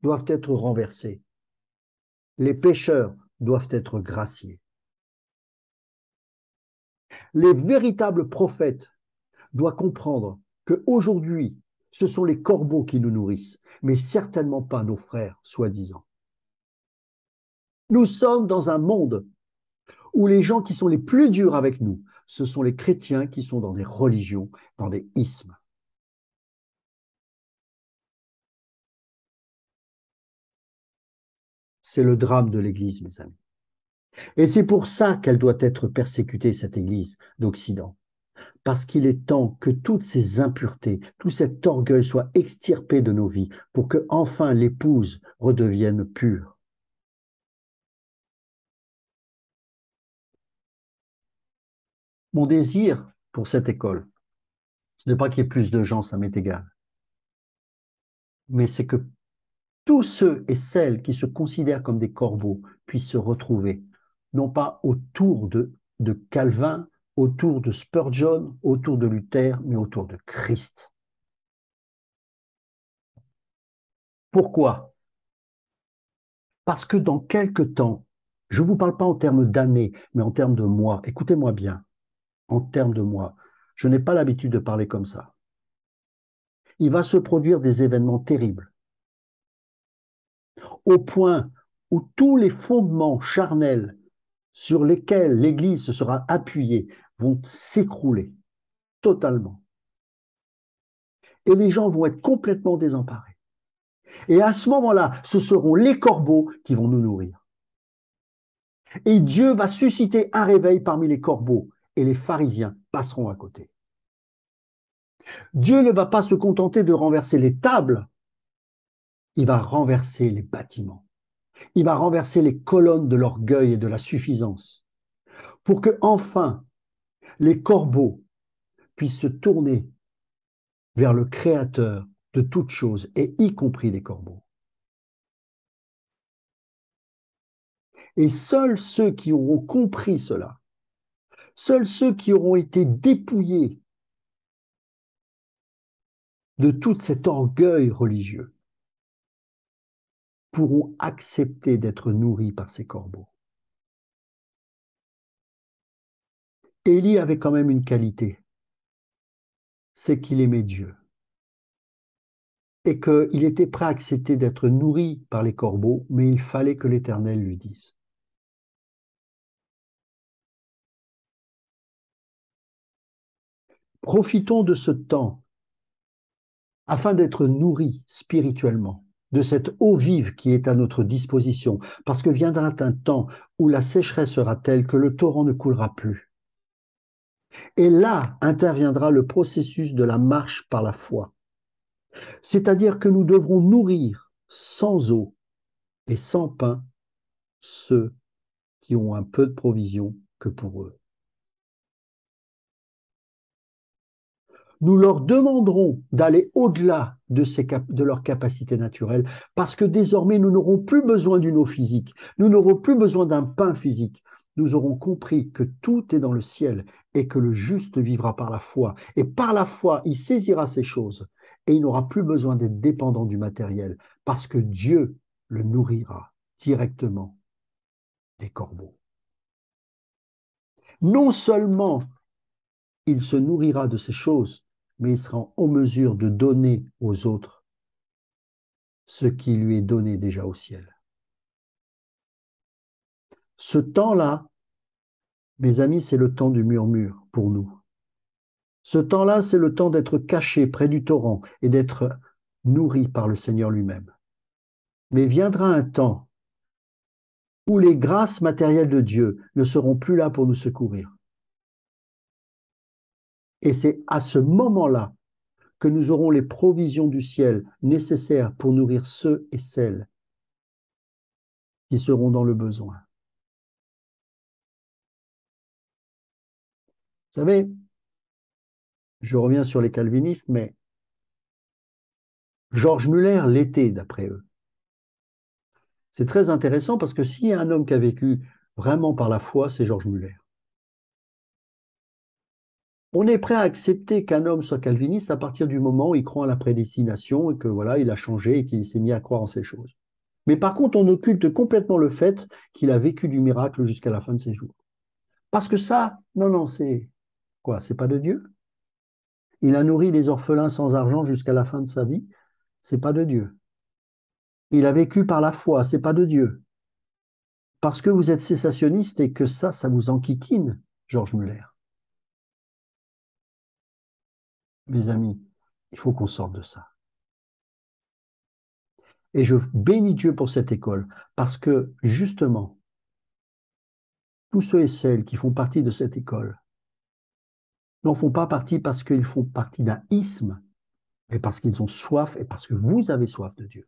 Speaker 1: doivent être renversés, les pécheurs doivent être graciés. Les véritables prophètes doivent comprendre qu'aujourd'hui, ce sont les corbeaux qui nous nourrissent, mais certainement pas nos frères soi-disant. Nous sommes dans un monde où les gens qui sont les plus durs avec nous, ce sont les chrétiens qui sont dans des religions, dans des ismes. C'est le drame de l'Église, mes amis. Et c'est pour ça qu'elle doit être persécutée, cette Église d'Occident. Parce qu'il est temps que toutes ces impuretés, tout cet orgueil soient extirpés de nos vies pour que enfin l'épouse redevienne pure. Mon désir pour cette école, ce n'est pas qu'il y ait plus de gens, ça m'est égal, mais c'est que tous ceux et celles qui se considèrent comme des corbeaux puissent se retrouver, non pas autour de Calvin, autour de Spurgeon, autour de Luther, mais autour de Christ. Pourquoi? Parce que dans quelque temps, je ne vous parle pas en termes d'années, mais en termes de mois, écoutez-moi bien, en termes de mois, je n'ai pas l'habitude de parler comme ça. Il va se produire des événements terribles, au point où tous les fondements charnels sur lesquels l'Église se sera appuyée vont s'écrouler totalement. Et les gens vont être complètement désemparés. Et à ce moment-là, ce seront les corbeaux qui vont nous nourrir. Et Dieu va susciter un réveil parmi les corbeaux et les pharisiens passeront à côté. Dieu ne va pas se contenter de renverser les tables, il va renverser les bâtiments. Il va renverser les colonnes de l'orgueil et de la suffisance pour que enfin les corbeaux puissent se tourner vers le Créateur de toutes choses, et y compris les corbeaux. Et seuls ceux qui auront compris cela, seuls ceux qui auront été dépouillés de tout cet orgueil religieux, pourront accepter d'être nourris par ces corbeaux. Élie avait quand même une qualité, c'est qu'il aimait Dieu et qu'il était prêt à accepter d'être nourri par les corbeaux, mais il fallait que l'Éternel lui dise. Profitons de ce temps afin d'être nourris spirituellement de cette eau vive qui est à notre disposition, parce que viendra un temps où la sécheresse sera telle que le torrent ne coulera plus. Et là interviendra le processus de la marche par la foi. C'est-à-dire que nous devrons nourrir sans eau et sans pain ceux qui ont un peu de provision que pour eux. Nous leur demanderons d'aller au-delà de leurs capacités naturelles, parce que désormais, nous n'aurons plus besoin d'une eau physique, nous n'aurons plus besoin d'un pain physique. Nous aurons compris que tout est dans le ciel et que le juste vivra par la foi. Et par la foi, il saisira ces choses et il n'aura plus besoin d'être dépendant du matériel, parce que Dieu le nourrira directement des corbeaux. Non seulement il se nourrira de ces choses, mais il sera en mesure de donner aux autres ce qui lui est donné déjà au ciel. Ce temps-là, mes amis, c'est le temps du murmure pour nous. Ce temps-là, c'est le temps d'être caché près du torrent et d'être nourri par le Seigneur lui-même. Mais viendra un temps où les grâces matérielles de Dieu ne seront plus là pour nous secourir. Et c'est à ce moment-là que nous aurons les provisions du ciel nécessaires pour nourrir ceux et celles qui seront dans le besoin. Vous savez, je reviens sur les calvinistes, mais Georges Muller l'était, d'après eux. C'est très intéressant parce que s'il y a un homme qui a vécu vraiment par la foi, c'est Georges Muller. On est prêt à accepter qu'un homme soit calviniste à partir du moment où il croit en la prédestination et que voilà, il a changé et qu'il s'est mis à croire en ces choses. Mais par contre, on occulte complètement le fait qu'il a vécu du miracle jusqu'à la fin de ses jours. Parce que ça, non, c'est quoi? C'est pas de Dieu? Il a nourri les orphelins sans argent jusqu'à la fin de sa vie. C'est pas de Dieu. Il a vécu par la foi. C'est pas de Dieu. Parce que vous êtes cessationniste et que ça vous enquiquine, Georges Muller. Mes amis, il faut qu'on sorte de ça. Et je bénis Dieu pour cette école, parce que justement, tous ceux et celles qui font partie de cette école n'en font pas partie parce qu'ils font partie d'un isthme, mais parce qu'ils ont soif et parce que vous avez soif de Dieu.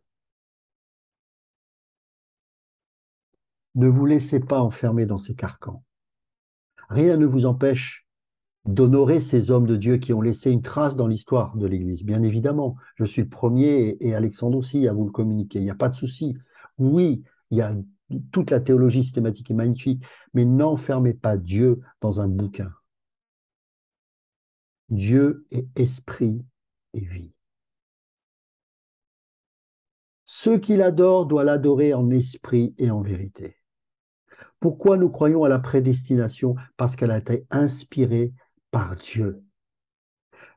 Speaker 1: Ne vous laissez pas enfermer dans ces carcans. Rien ne vous empêche d'honorer ces hommes de Dieu qui ont laissé une trace dans l'histoire de l'Église. Bien évidemment, je suis le premier et Alexandre aussi à vous le communiquer. Il n'y a pas de souci. Oui, il y a toute la théologie systématique est magnifique, mais n'enfermez pas Dieu dans un bouquin. Dieu est esprit et vie. Ceux qui l'adorent doivent l'adorer en esprit et en vérité. Pourquoi nous croyons à la prédestination? Parce qu'elle a été inspirée par Dieu.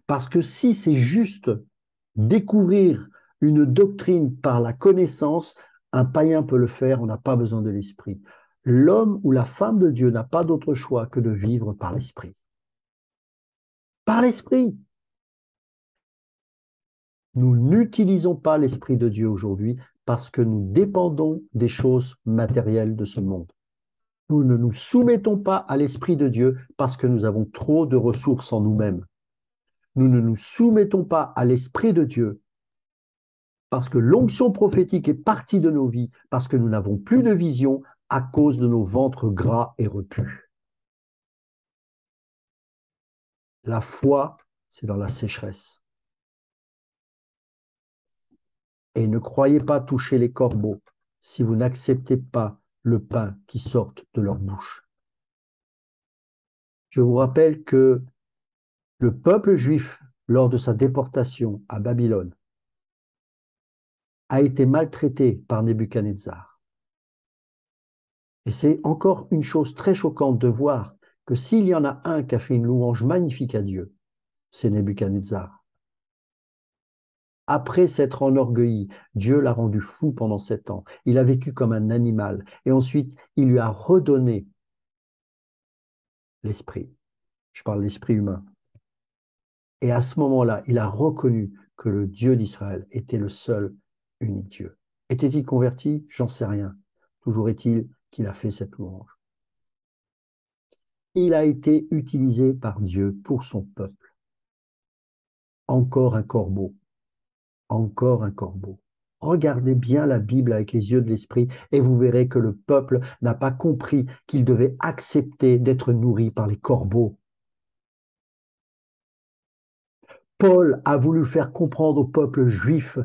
Speaker 1: Parce que si c'est juste découvrir une doctrine par la connaissance, un païen peut le faire, on n'a pas besoin de l'esprit. L'homme ou la femme de Dieu n'a pas d'autre choix que de vivre par l'esprit. Par l'esprit. Nous n'utilisons pas l'esprit de Dieu aujourd'hui parce que nous dépendons des choses matérielles de ce monde. Nous ne nous soumettons pas à l'esprit de Dieu parce que nous avons trop de ressources en nous-mêmes. Nous ne nous soumettons pas à l'esprit de Dieu parce que l'onction prophétique est partie de nos vies, parce que nous n'avons plus de vision à cause de nos ventres gras et repus. La foi, c'est dans la sécheresse. Et ne croyez pas toucher les corbeaux si vous n'acceptez pas le pain qui sort de leur bouche. Je vous rappelle que le peuple juif, lors de sa déportation à Babylone, a été maltraité par Nebuchadnezzar. Et c'est encore une chose très choquante de voir que s'il y en a un qui a fait une louange magnifique à Dieu, c'est Nebuchadnezzar. Après s'être enorgueilli, Dieu l'a rendu fou pendant 7 ans. Il a vécu comme un animal. Et ensuite, il lui a redonné l'esprit. Je parle de l'esprit humain. Et à ce moment-là, il a reconnu que le Dieu d'Israël était le seul unique Dieu. Était-il converti? J'en sais rien. Toujours est-il qu'il a fait cette louange. Il a été utilisé par Dieu pour son peuple. Encore un corbeau. Encore un corbeau. Regardez bien la Bible avec les yeux de l'esprit et vous verrez que le peuple n'a pas compris qu'il devait accepter d'être nourri par les corbeaux. Paul a voulu faire comprendre au peuple juif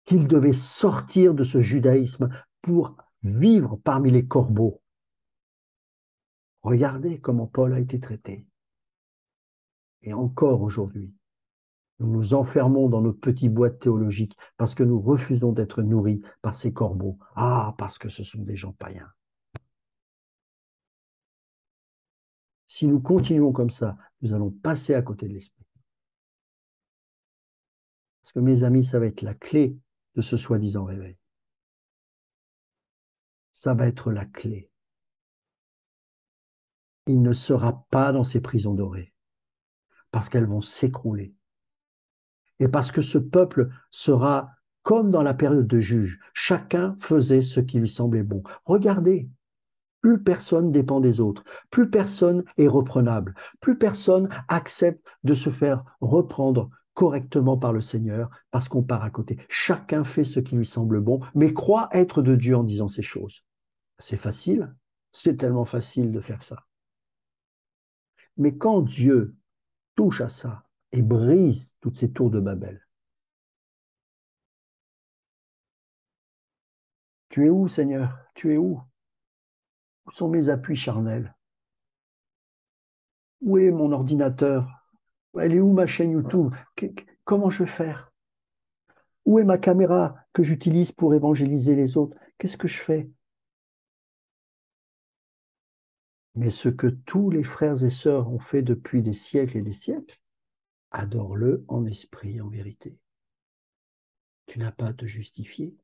Speaker 1: qu'il devait sortir de ce judaïsme pour vivre parmi les corbeaux. Regardez comment Paul a été traité. Et encore aujourd'hui, nous nous enfermons dans notre petite boîte théologique parce que nous refusons d'être nourris par ces corbeaux. Ah, parce que ce sont des gens païens. Si nous continuons comme ça, nous allons passer à côté de l'esprit. Parce que mes amis, ça va être la clé de ce soi-disant réveil. Ça va être la clé. Il ne sera pas dans ces prisons dorées parce qu'elles vont s'écrouler. Et parce que ce peuple sera comme dans la période de juge. Chacun faisait ce qui lui semblait bon. Regardez, plus personne dépend des autres, plus personne est reprenable, plus personne accepte de se faire reprendre correctement par le Seigneur parce qu'on part à côté. Chacun fait ce qui lui semble bon, mais croit être de Dieu en disant ces choses. C'est facile, c'est tellement facile de faire ça. Mais quand Dieu touche à ça et brise toutes ces tours de Babel, tu es où, Seigneur? Tu es où? Où sont mes appuis charnels? Où est mon ordinateur? Elle est où ma chaîne YouTube? Comment je vais faire? Où est ma caméra que j'utilise pour évangéliser les autres? Qu'est-ce que je fais? Mais ce que tous les frères et sœurs ont fait depuis des siècles et des siècles, adore-le en esprit, en vérité. Tu n'as pas à te justifier.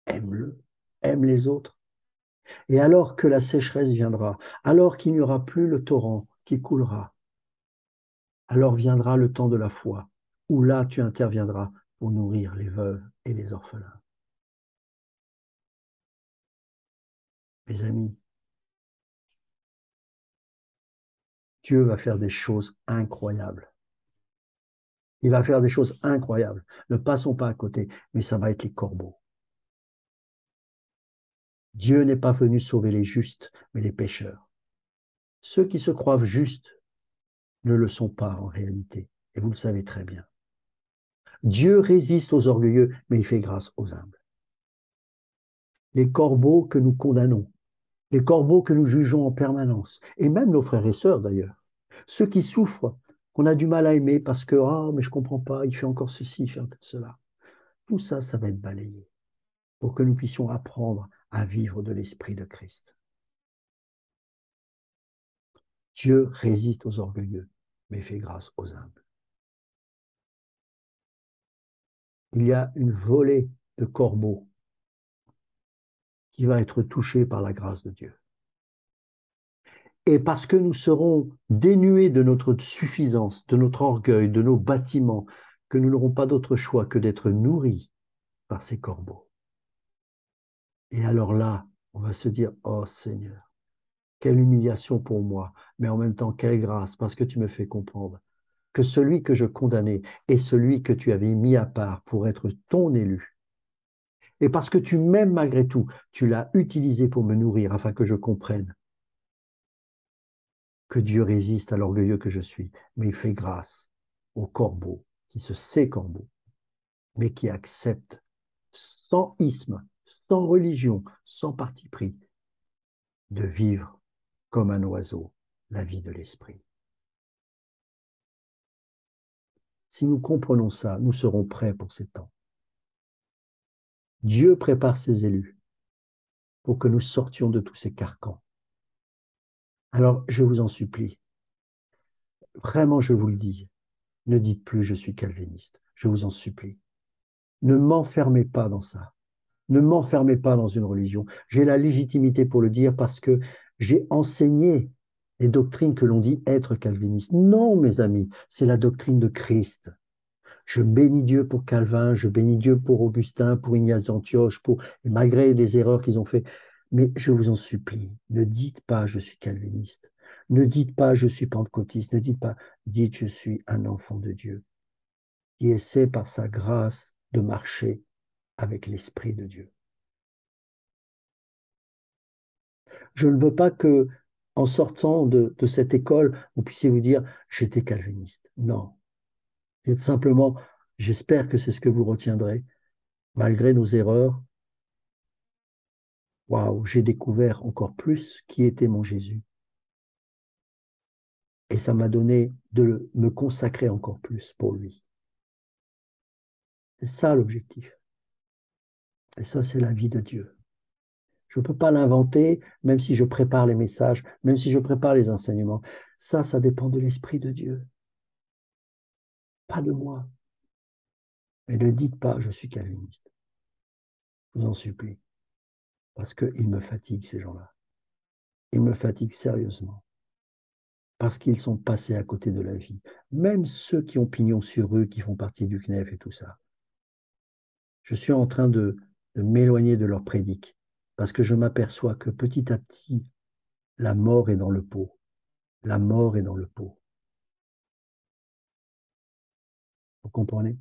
Speaker 1: Aime-le. Aime les autres. Et alors que la sécheresse viendra, alors qu'il n'y aura plus le torrent qui coulera, alors viendra le temps de la foi, où là tu interviendras pour nourrir les veuves et les orphelins. Mes amis, Dieu va faire des choses incroyables. Il va faire des choses incroyables. Ne passons pas à côté, mais ça va être les corbeaux. Dieu n'est pas venu sauver les justes, mais les pécheurs. Ceux qui se croient justes ne le sont pas en réalité, et vous le savez très bien. Dieu résiste aux orgueilleux, mais il fait grâce aux humbles. Les corbeaux que nous condamnons, les corbeaux que nous jugeons en permanence, et même nos frères et sœurs d'ailleurs, ceux qui souffrent, qu'on a du mal à aimer parce que, ah, mais je ne comprends pas, il fait encore ceci, il fait encore cela. Tout ça, ça va être balayé pour que nous puissions apprendre à vivre de l'esprit de Christ. Dieu résiste aux orgueilleux, mais fait grâce aux humbles. Il y a une volée de corbeaux qui va être touchée par la grâce de Dieu. Et parce que nous serons dénués de notre suffisance, de notre orgueil, de nos bâtiments, que nous n'aurons pas d'autre choix que d'être nourris par ces corbeaux. Et alors là, on va se dire, oh Seigneur, quelle humiliation pour moi, mais en même temps, quelle grâce, parce que tu me fais comprendre que celui que je condamnais est celui que tu avais mis à part pour être ton élu. Et parce que tu m'aimes malgré tout, tu l'as utilisé pour me nourrir afin que je comprenne que Dieu résiste à l'orgueilleux que je suis, mais il fait grâce au corbeau qui se sait corbeau, mais qui accepte sans isme, sans religion, sans parti pris, de vivre comme un oiseau la vie de l'esprit. Si nous comprenons ça, nous serons prêts pour ces temps. Dieu prépare ses élus pour que nous sortions de tous ces carcans. Alors, je vous en supplie, vraiment, je vous le dis, ne dites plus je suis calviniste. Je vous en supplie. Ne m'enfermez pas dans ça. Ne m'enfermez pas dans une religion. J'ai la légitimité pour le dire parce que j'ai enseigné les doctrines que l'on dit être calviniste. Non, mes amis, c'est la doctrine de Christ. Je bénis Dieu pour Calvin, je bénis Dieu pour Augustin, pour Ignace d'Antioche, et malgré les erreurs qu'ils ont fait. Mais je vous en supplie, ne dites pas je suis calviniste. Ne dites pas je suis pentecôtiste. Ne dites pas, dites je suis un enfant de Dieu qui essaie par sa grâce de marcher avec l'Esprit de Dieu. Je ne veux pas que, en sortant de cette école, vous puissiez vous dire, j'étais calviniste. Non. C'est simplement, j'espère que c'est ce que vous retiendrez. Malgré nos erreurs, waouh, j'ai découvert encore plus qui était mon Jésus. Et ça m'a donné de me consacrer encore plus pour lui. C'est ça l'objectif. Et ça, c'est la vie de Dieu. Je ne peux pas l'inventer, même si je prépare les messages, même si je prépare les enseignements. Ça dépend de l'Esprit de Dieu, pas de moi. Mais ne dites pas, je suis calviniste. Je vous en supplie. Parce qu'ils me fatiguent, ces gens-là. Ils me fatiguent sérieusement. Parce qu'ils sont passés à côté de la vie. Même ceux qui ont pignon sur rue, qui font partie du CNEF et tout ça. Je suis en train de m'éloigner de leur prédique. Parce que je m'aperçois que petit à petit, la mort est dans le pot. La mort est dans le pot. Vous comprenez?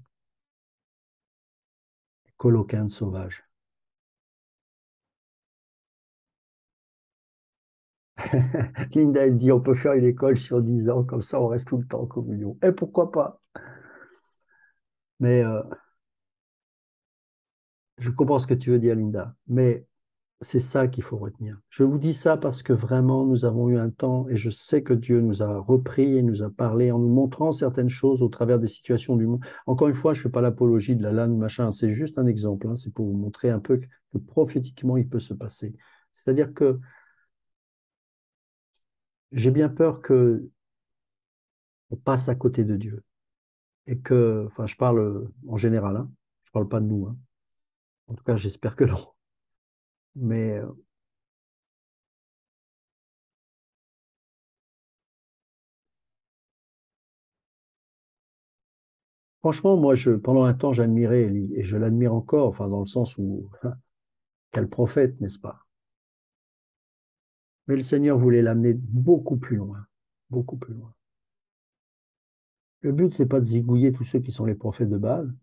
Speaker 1: Coloquin sauvage. Linda, elle dit, on peut faire une école sur 10 ans, comme ça on reste tout le temps en communion. Et pourquoi pas? Mais je comprends ce que tu veux dire, Linda. Mais c'est ça qu'il faut retenir. Je vous dis ça parce que vraiment, nous avons eu un temps et je sais que Dieu nous a repris et nous a parlé en nous montrant certaines choses au travers des situations du monde. Encore une fois, je ne fais pas l'apologie de la langue, machin, c'est juste un exemple, hein. C'est pour vous montrer un peu que prophétiquement, il peut se passer. C'est-à-dire que j'ai bien peur que on passe à côté de Dieu et que, enfin, je parle en général, hein. Je ne parle pas de nous, hein. En tout cas, j'espère que non. Mais franchement, moi, pendant un temps, j'admirais Élie et je l'admire encore, enfin, dans le sens où, quel prophète, n'est-ce pas? Mais le Seigneur voulait l'amener beaucoup plus loin, beaucoup plus loin. Le but, c'est pas de zigouiller tous ceux qui sont les prophètes de Baal,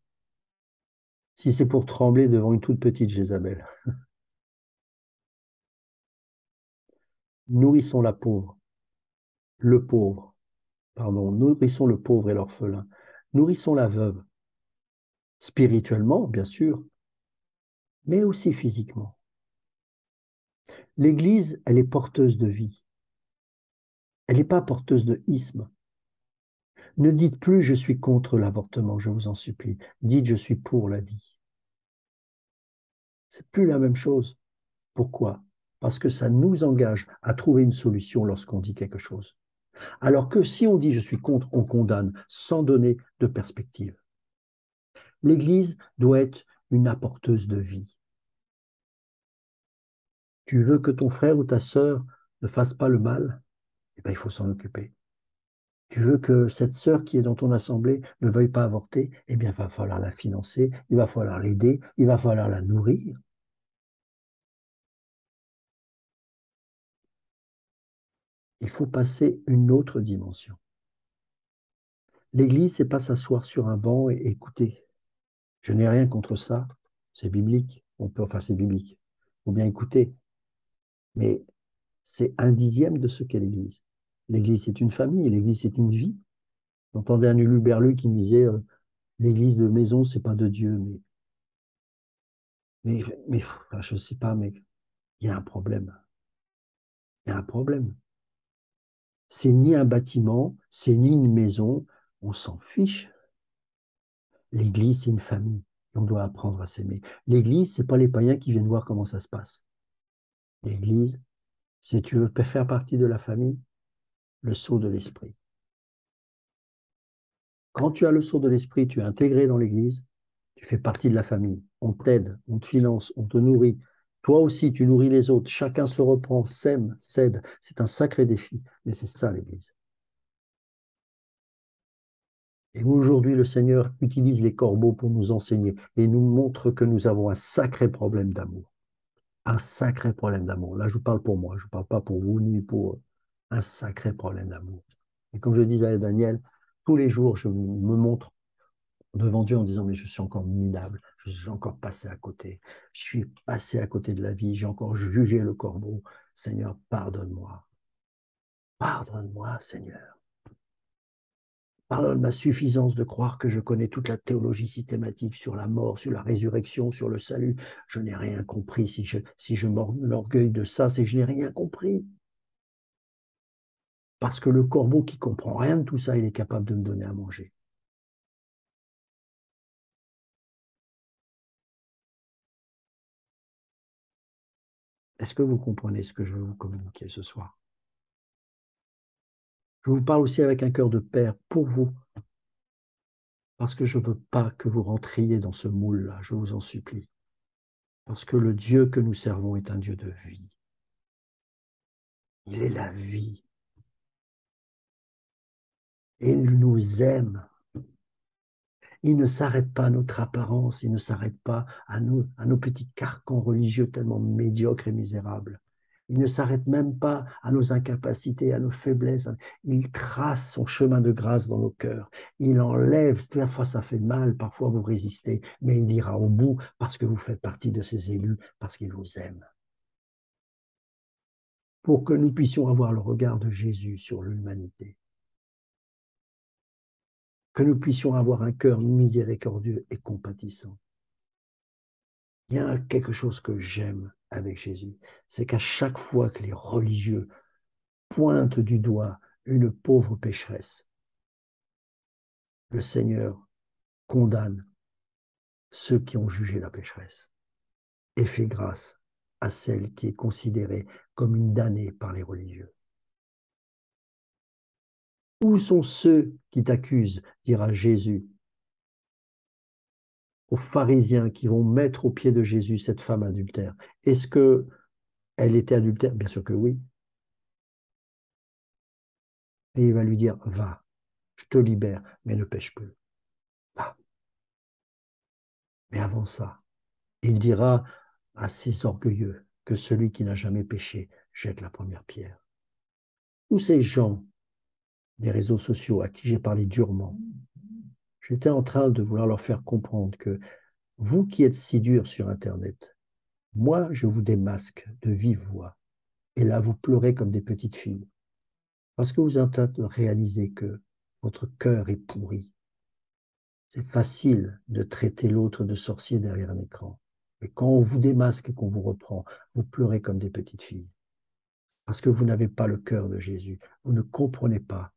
Speaker 1: si c'est pour trembler devant une toute petite Jézabel. Nourrissons la pauvre, le pauvre, pardon, nourrissons le pauvre et l'orphelin. Nourrissons la veuve, spirituellement, bien sûr, mais aussi physiquement. L'Église, elle est porteuse de vie. Elle n'est pas porteuse de isme. Ne dites plus je suis contre l'avortement, je vous en supplie. Dites je suis pour la vie. C'est plus la même chose. Pourquoi? Parce que ça nous engage à trouver une solution lorsqu'on dit quelque chose. Alors que si on dit je suis contre, on condamne sans donner de perspective. L'Église doit être une apporteuse de vie. Tu veux que ton frère ou ta sœur ne fasse pas le mal? Eh bien, il faut s'en occuper. Tu veux que cette sœur qui est dans ton assemblée ne veuille pas avorter? Eh bien, il va falloir la financer, il va falloir l'aider, il va falloir la nourrir. Il faut passer une autre dimension. L'Église, c'est pas s'asseoir sur un banc et écouter. Je n'ai rien contre ça. C'est biblique. Enfin, c'est biblique. Il faut bien écouter. Mais c'est un dixième de ce qu'est l'Église. L'Église, c'est une famille. L'Église, c'est une vie. J'entendais un huluberlu qui me disait l'Église de maison, c'est pas de Dieu. Mais enfin, je sais pas, mais il y a un problème. Il y a un problème. C'est ni un bâtiment, c'est ni une maison. On s'en fiche. L'Église, c'est une famille. Et on doit apprendre à s'aimer. L'Église, c'est pas les païens qui viennent voir comment ça se passe. L'Église, si tu veux faire partie de la famille, le sceau de l'esprit. Quand tu as le sceau de l'esprit, tu es intégré dans l'Église, tu fais partie de la famille. On t'aide, on te finance, on te nourrit. Toi aussi, tu nourris les autres. Chacun se reprend, s'aime, s'aide. C'est un sacré défi, mais c'est ça l'Église. Et aujourd'hui, le Seigneur utilise les corbeaux pour nous enseigner et nous montre que nous avons un sacré problème d'amour. Un sacré problème d'amour. Là, je vous parle pour moi, je ne parle pas pour vous ni pour eux. Un sacré problème d'amour. Et comme je disais à Daniel, tous les jours, je me montre devant Dieu en disant, mais je suis encore minable, je suis encore passé à côté, je suis passé à côté de la vie, j'ai encore jugé le corbeau. Seigneur, pardonne-moi. Pardonne-moi, Seigneur. Pardonne ma suffisance de croire que je connais toute la théologie systématique sur la mort, sur la résurrection, sur le salut. Je n'ai rien compris. Si je m'orgueille de ça, c'est que je n'ai rien compris. Parce que le corbeau qui comprend rien de tout ça, il est capable de me donner à manger. Est-ce que vous comprenez ce que je veux vous communiquer ce soir? Je vous parle aussi avec un cœur de père pour vous, parce que je ne veux pas que vous rentriez dans ce moule-là, je vous en supplie. Parce que le Dieu que nous servons est un Dieu de vie. Il est la vie. Et il nous aime. Il ne s'arrête pas à notre apparence, il ne s'arrête pas à nos petits carcans religieux tellement médiocres et misérables. Il ne s'arrête même pas à nos incapacités, à nos faiblesses. Il trace son chemin de grâce dans nos cœurs. Il enlève, parfois ça fait mal, parfois vous résistez, mais il ira au bout parce que vous faites partie de ses élus, parce qu'il vous aime. Pour que nous puissions avoir le regard de Jésus sur l'humanité. Que nous puissions avoir un cœur miséricordieux et compatissant. Il y a quelque chose que j'aime avec Jésus, c'est qu'à chaque fois que les religieux pointent du doigt une pauvre pécheresse, le Seigneur condamne ceux qui ont jugé la pécheresse et fait grâce à celle qui est considérée comme une damnée par les religieux. Où sont ceux qui t'accusent, dira Jésus aux pharisiens qui vont mettre au pied de Jésus cette femme adultère? Est-ce qu'elle était adultère? Bien sûr que oui. Et il va lui dire, va, je te libère, mais ne pêche plus. Va. Mais avant ça, il dira à ces orgueilleux que celui qui n'a jamais péché jette la première pierre. Tous ces gens des réseaux sociaux à qui j'ai parlé durement, j'étais en train de vouloir leur faire comprendre que vous qui êtes si durs sur Internet, moi, je vous démasque de vive voix. Et là, vous pleurez comme des petites filles. Parce que vous êtes en train de réaliser que votre cœur est pourri. C'est facile de traiter l'autre de sorcier derrière un écran. Et quand on vous démasque et qu'on vous reprend, vous pleurez comme des petites filles. Parce que vous n'avez pas le cœur de Jésus. Vous ne comprenez pas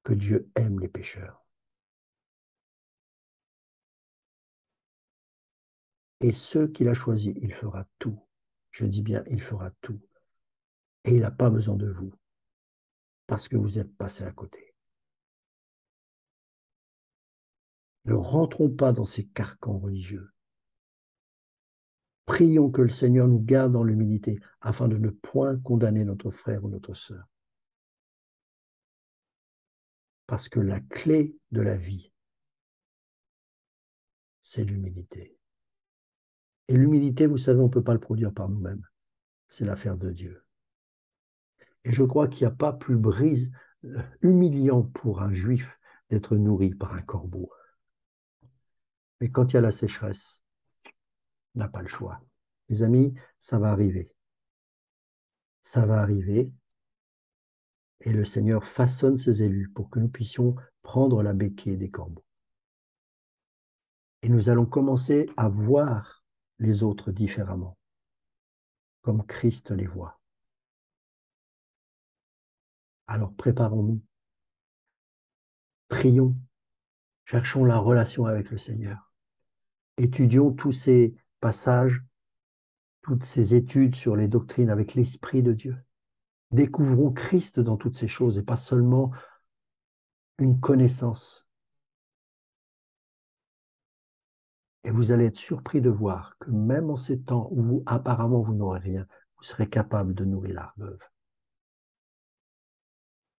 Speaker 1: que Dieu aime les pécheurs. Et ceux qu'il a choisis, il fera tout. Je dis bien, il fera tout. Et il n'a pas besoin de vous. Parce que vous êtes passé à côté. Ne rentrons pas dans ces carcans religieux. Prions que le Seigneur nous garde dans l'humilité afin de ne point condamner notre frère ou notre sœur. Parce que la clé de la vie, c'est l'humilité. Et l'humilité, vous savez, on ne peut pas le produire par nous-mêmes. C'est l'affaire de Dieu. Et je crois qu'il n'y a pas plus humiliant pour un juif d'être nourri par un corbeau. Mais quand il y a la sécheresse, on n'a pas le choix. Les amis, ça va arriver. Ça va arriver. Et le Seigneur façonne ses élus pour que nous puissions prendre la béquille des corbeaux. Et nous allons commencer à voir les autres différemment, comme Christ les voit. Alors préparons-nous, prions, cherchons la relation avec le Seigneur. Étudions tous ces passages, toutes ces études sur les doctrines avec l'Esprit de Dieu. Découvrons Christ dans toutes ces choses et pas seulement une connaissance. Et vous allez être surpris de voir que même en ces temps où apparemment vous n'aurez rien, vous serez capable de nourrir la veuve.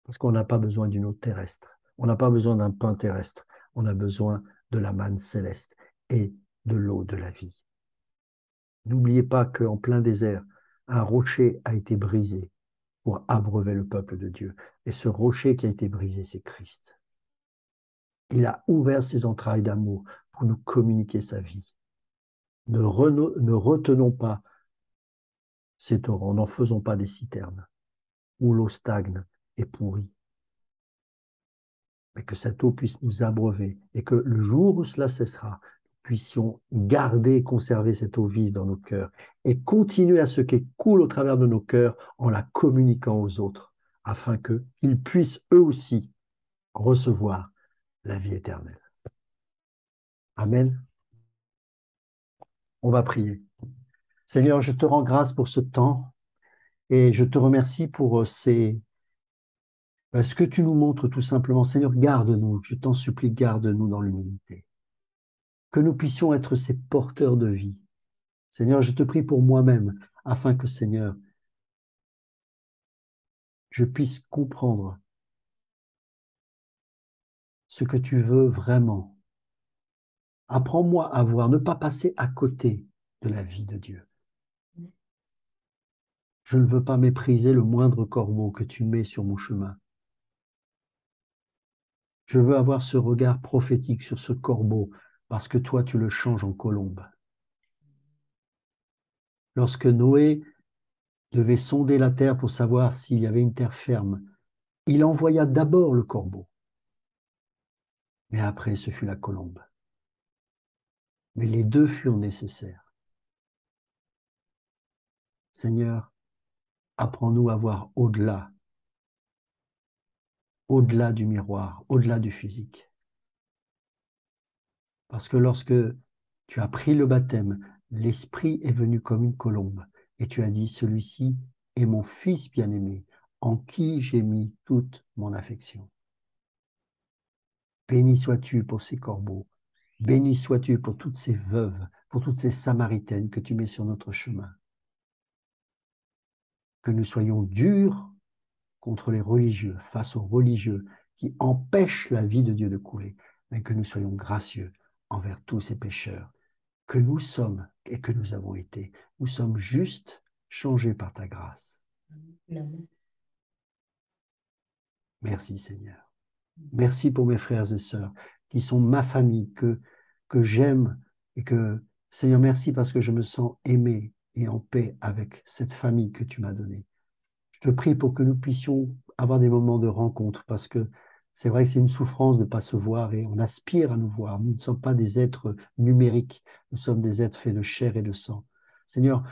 Speaker 1: Parce qu'on n'a pas besoin d'une eau terrestre. On n'a pas besoin d'un pain terrestre. On a besoin de la manne céleste et de l'eau de la vie. N'oubliez pas qu'en plein désert, un rocher a été brisé pour abreuver le peuple de Dieu. Et ce rocher qui a été brisé, c'est Christ. Il a ouvert ses entrailles d'amour pour nous communiquer sa vie. Ne retenons pas ces torrents, n'en faisons pas des citernes où l'eau stagne et pourrit, mais que cette eau puisse nous abreuver et que le jour où cela cessera, nous puissions garder et conserver cette eau vive dans nos cœurs et continuer à ce qu'elle coule au travers de nos cœurs en la communiquant aux autres, afin qu'ils puissent eux aussi recevoir la vie éternelle. Amen. On va prier. Seigneur, je te rends grâce pour ce temps et je te remercie pour ce que tu nous montres tout simplement. Seigneur, garde-nous, je t'en supplie, garde-nous dans l'humilité. Que nous puissions être ces porteurs de vie. Seigneur, je te prie pour moi-même, afin que, Seigneur, je puisse comprendre ce que tu veux vraiment. Apprends-moi à voir, ne pas passer à côté de la vie de Dieu. Je ne veux pas mépriser le moindre corbeau que tu mets sur mon chemin. Je veux avoir ce regard prophétique sur ce corbeau, parce que toi, tu le changes en colombe. Lorsque Noé devait sonder la terre pour savoir s'il y avait une terre ferme, il envoya d'abord le corbeau, mais après ce fut la colombe. Mais les deux furent nécessaires. Seigneur, apprends-nous à voir au-delà, au-delà du miroir, au-delà du physique. Parce que lorsque tu as pris le baptême, l'Esprit est venu comme une colombe, et tu as dit, celui-ci est mon Fils bien-aimé, en qui j'ai mis toute mon affection. Béni sois-tu pour ces corbeaux, béni sois-tu pour toutes ces veuves, pour toutes ces Samaritaines que tu mets sur notre chemin. Que nous soyons durs contre les religieux, face aux religieux qui empêchent la vie de Dieu de couler, mais que nous soyons gracieux envers tous ces pécheurs que nous sommes et que nous avons été. Nous sommes juste changés par ta grâce.
Speaker 3: Amen.
Speaker 1: Merci Seigneur. Merci pour mes frères et sœurs qui sont ma famille, que j'aime et que, Seigneur, merci parce que je me sens aimé et en paix avec cette famille que tu m'as donnée. Je te prie pour que nous puissions avoir des moments de rencontre parce que c'est vrai que c'est une souffrance de ne pas se voir et on aspire à nous voir. Nous ne sommes pas des êtres numériques, nous sommes des êtres faits de chair et de sang. Seigneur,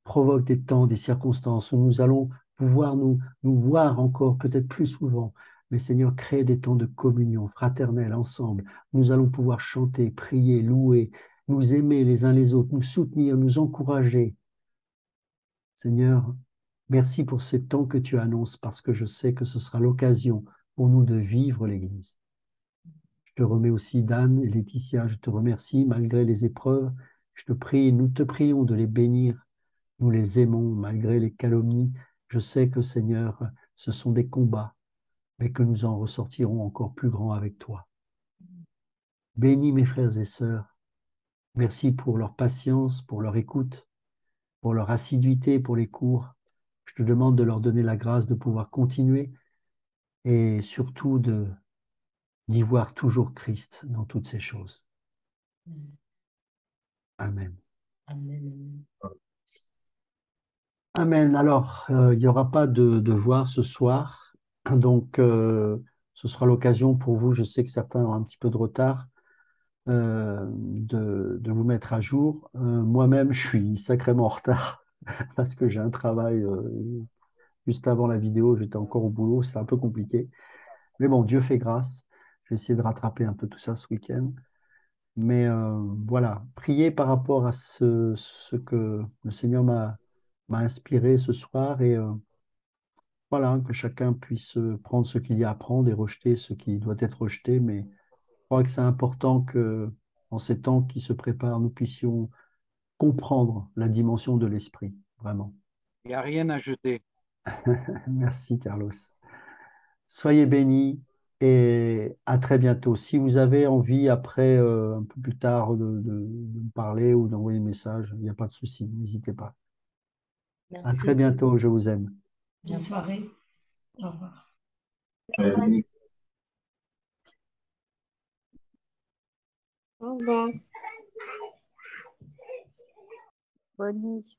Speaker 1: provoque des temps, des circonstances où nous allons pouvoir nous voir encore peut-être plus souvent. Mais Seigneur, crée des temps de communion fraternelle ensemble. Nous allons pouvoir chanter, prier, louer, nous aimer les uns les autres, nous soutenir, nous encourager. Seigneur, merci pour ces temps que tu annonces parce que je sais que ce sera l'occasion pour nous de vivre l'Église. Je te remets aussi Dan et Laetitia, je te remercie malgré les épreuves. Je te prie, nous te prions de les bénir. Nous les aimons malgré les calomnies. Je sais que Seigneur, ce sont des combats, mais que nous en ressortirons encore plus grands avec toi. Bénis mes frères et sœurs. Merci pour leur patience, pour leur écoute, pour leur assiduité, pour les cours. Je te demande de leur donner la grâce de pouvoir continuer et surtout d'y voir toujours Christ dans toutes ces choses. Amen.
Speaker 3: Amen.
Speaker 1: Amen. Alors, il n'y aura pas de devoir ce soir, donc ce sera l'occasion pour vous, je sais que certains ont un petit peu de retard, de vous mettre à jour. Moi-même, je suis sacrément en retard parce que j'ai un travail juste avant la vidéo, j'étais encore au boulot, c'est un peu compliqué. Mais bon, Dieu fait grâce. Je vais essayer de rattraper un peu tout ça ce week-end. Mais voilà, priez par rapport à ce que le Seigneur m'a inspiré ce soir et voilà, que chacun puisse prendre ce qu'il y a à prendre et rejeter ce qui doit être rejeté. Mais je crois que c'est important que, en ces temps qui se préparent, nous puissions comprendre la dimension de l'esprit, vraiment.
Speaker 4: Il n'y a rien à jeter.
Speaker 1: Merci, Carlos. Soyez bénis et à très bientôt. Si vous avez envie, après, un peu plus tard, de me parler ou d'envoyer un message, il n'y a pas de souci, n'hésitez pas. À
Speaker 3: Merci.
Speaker 1: très bientôt, je vous aime.
Speaker 3: Bonne soirée. Au revoir.
Speaker 5: Au revoir. Bonne nuit.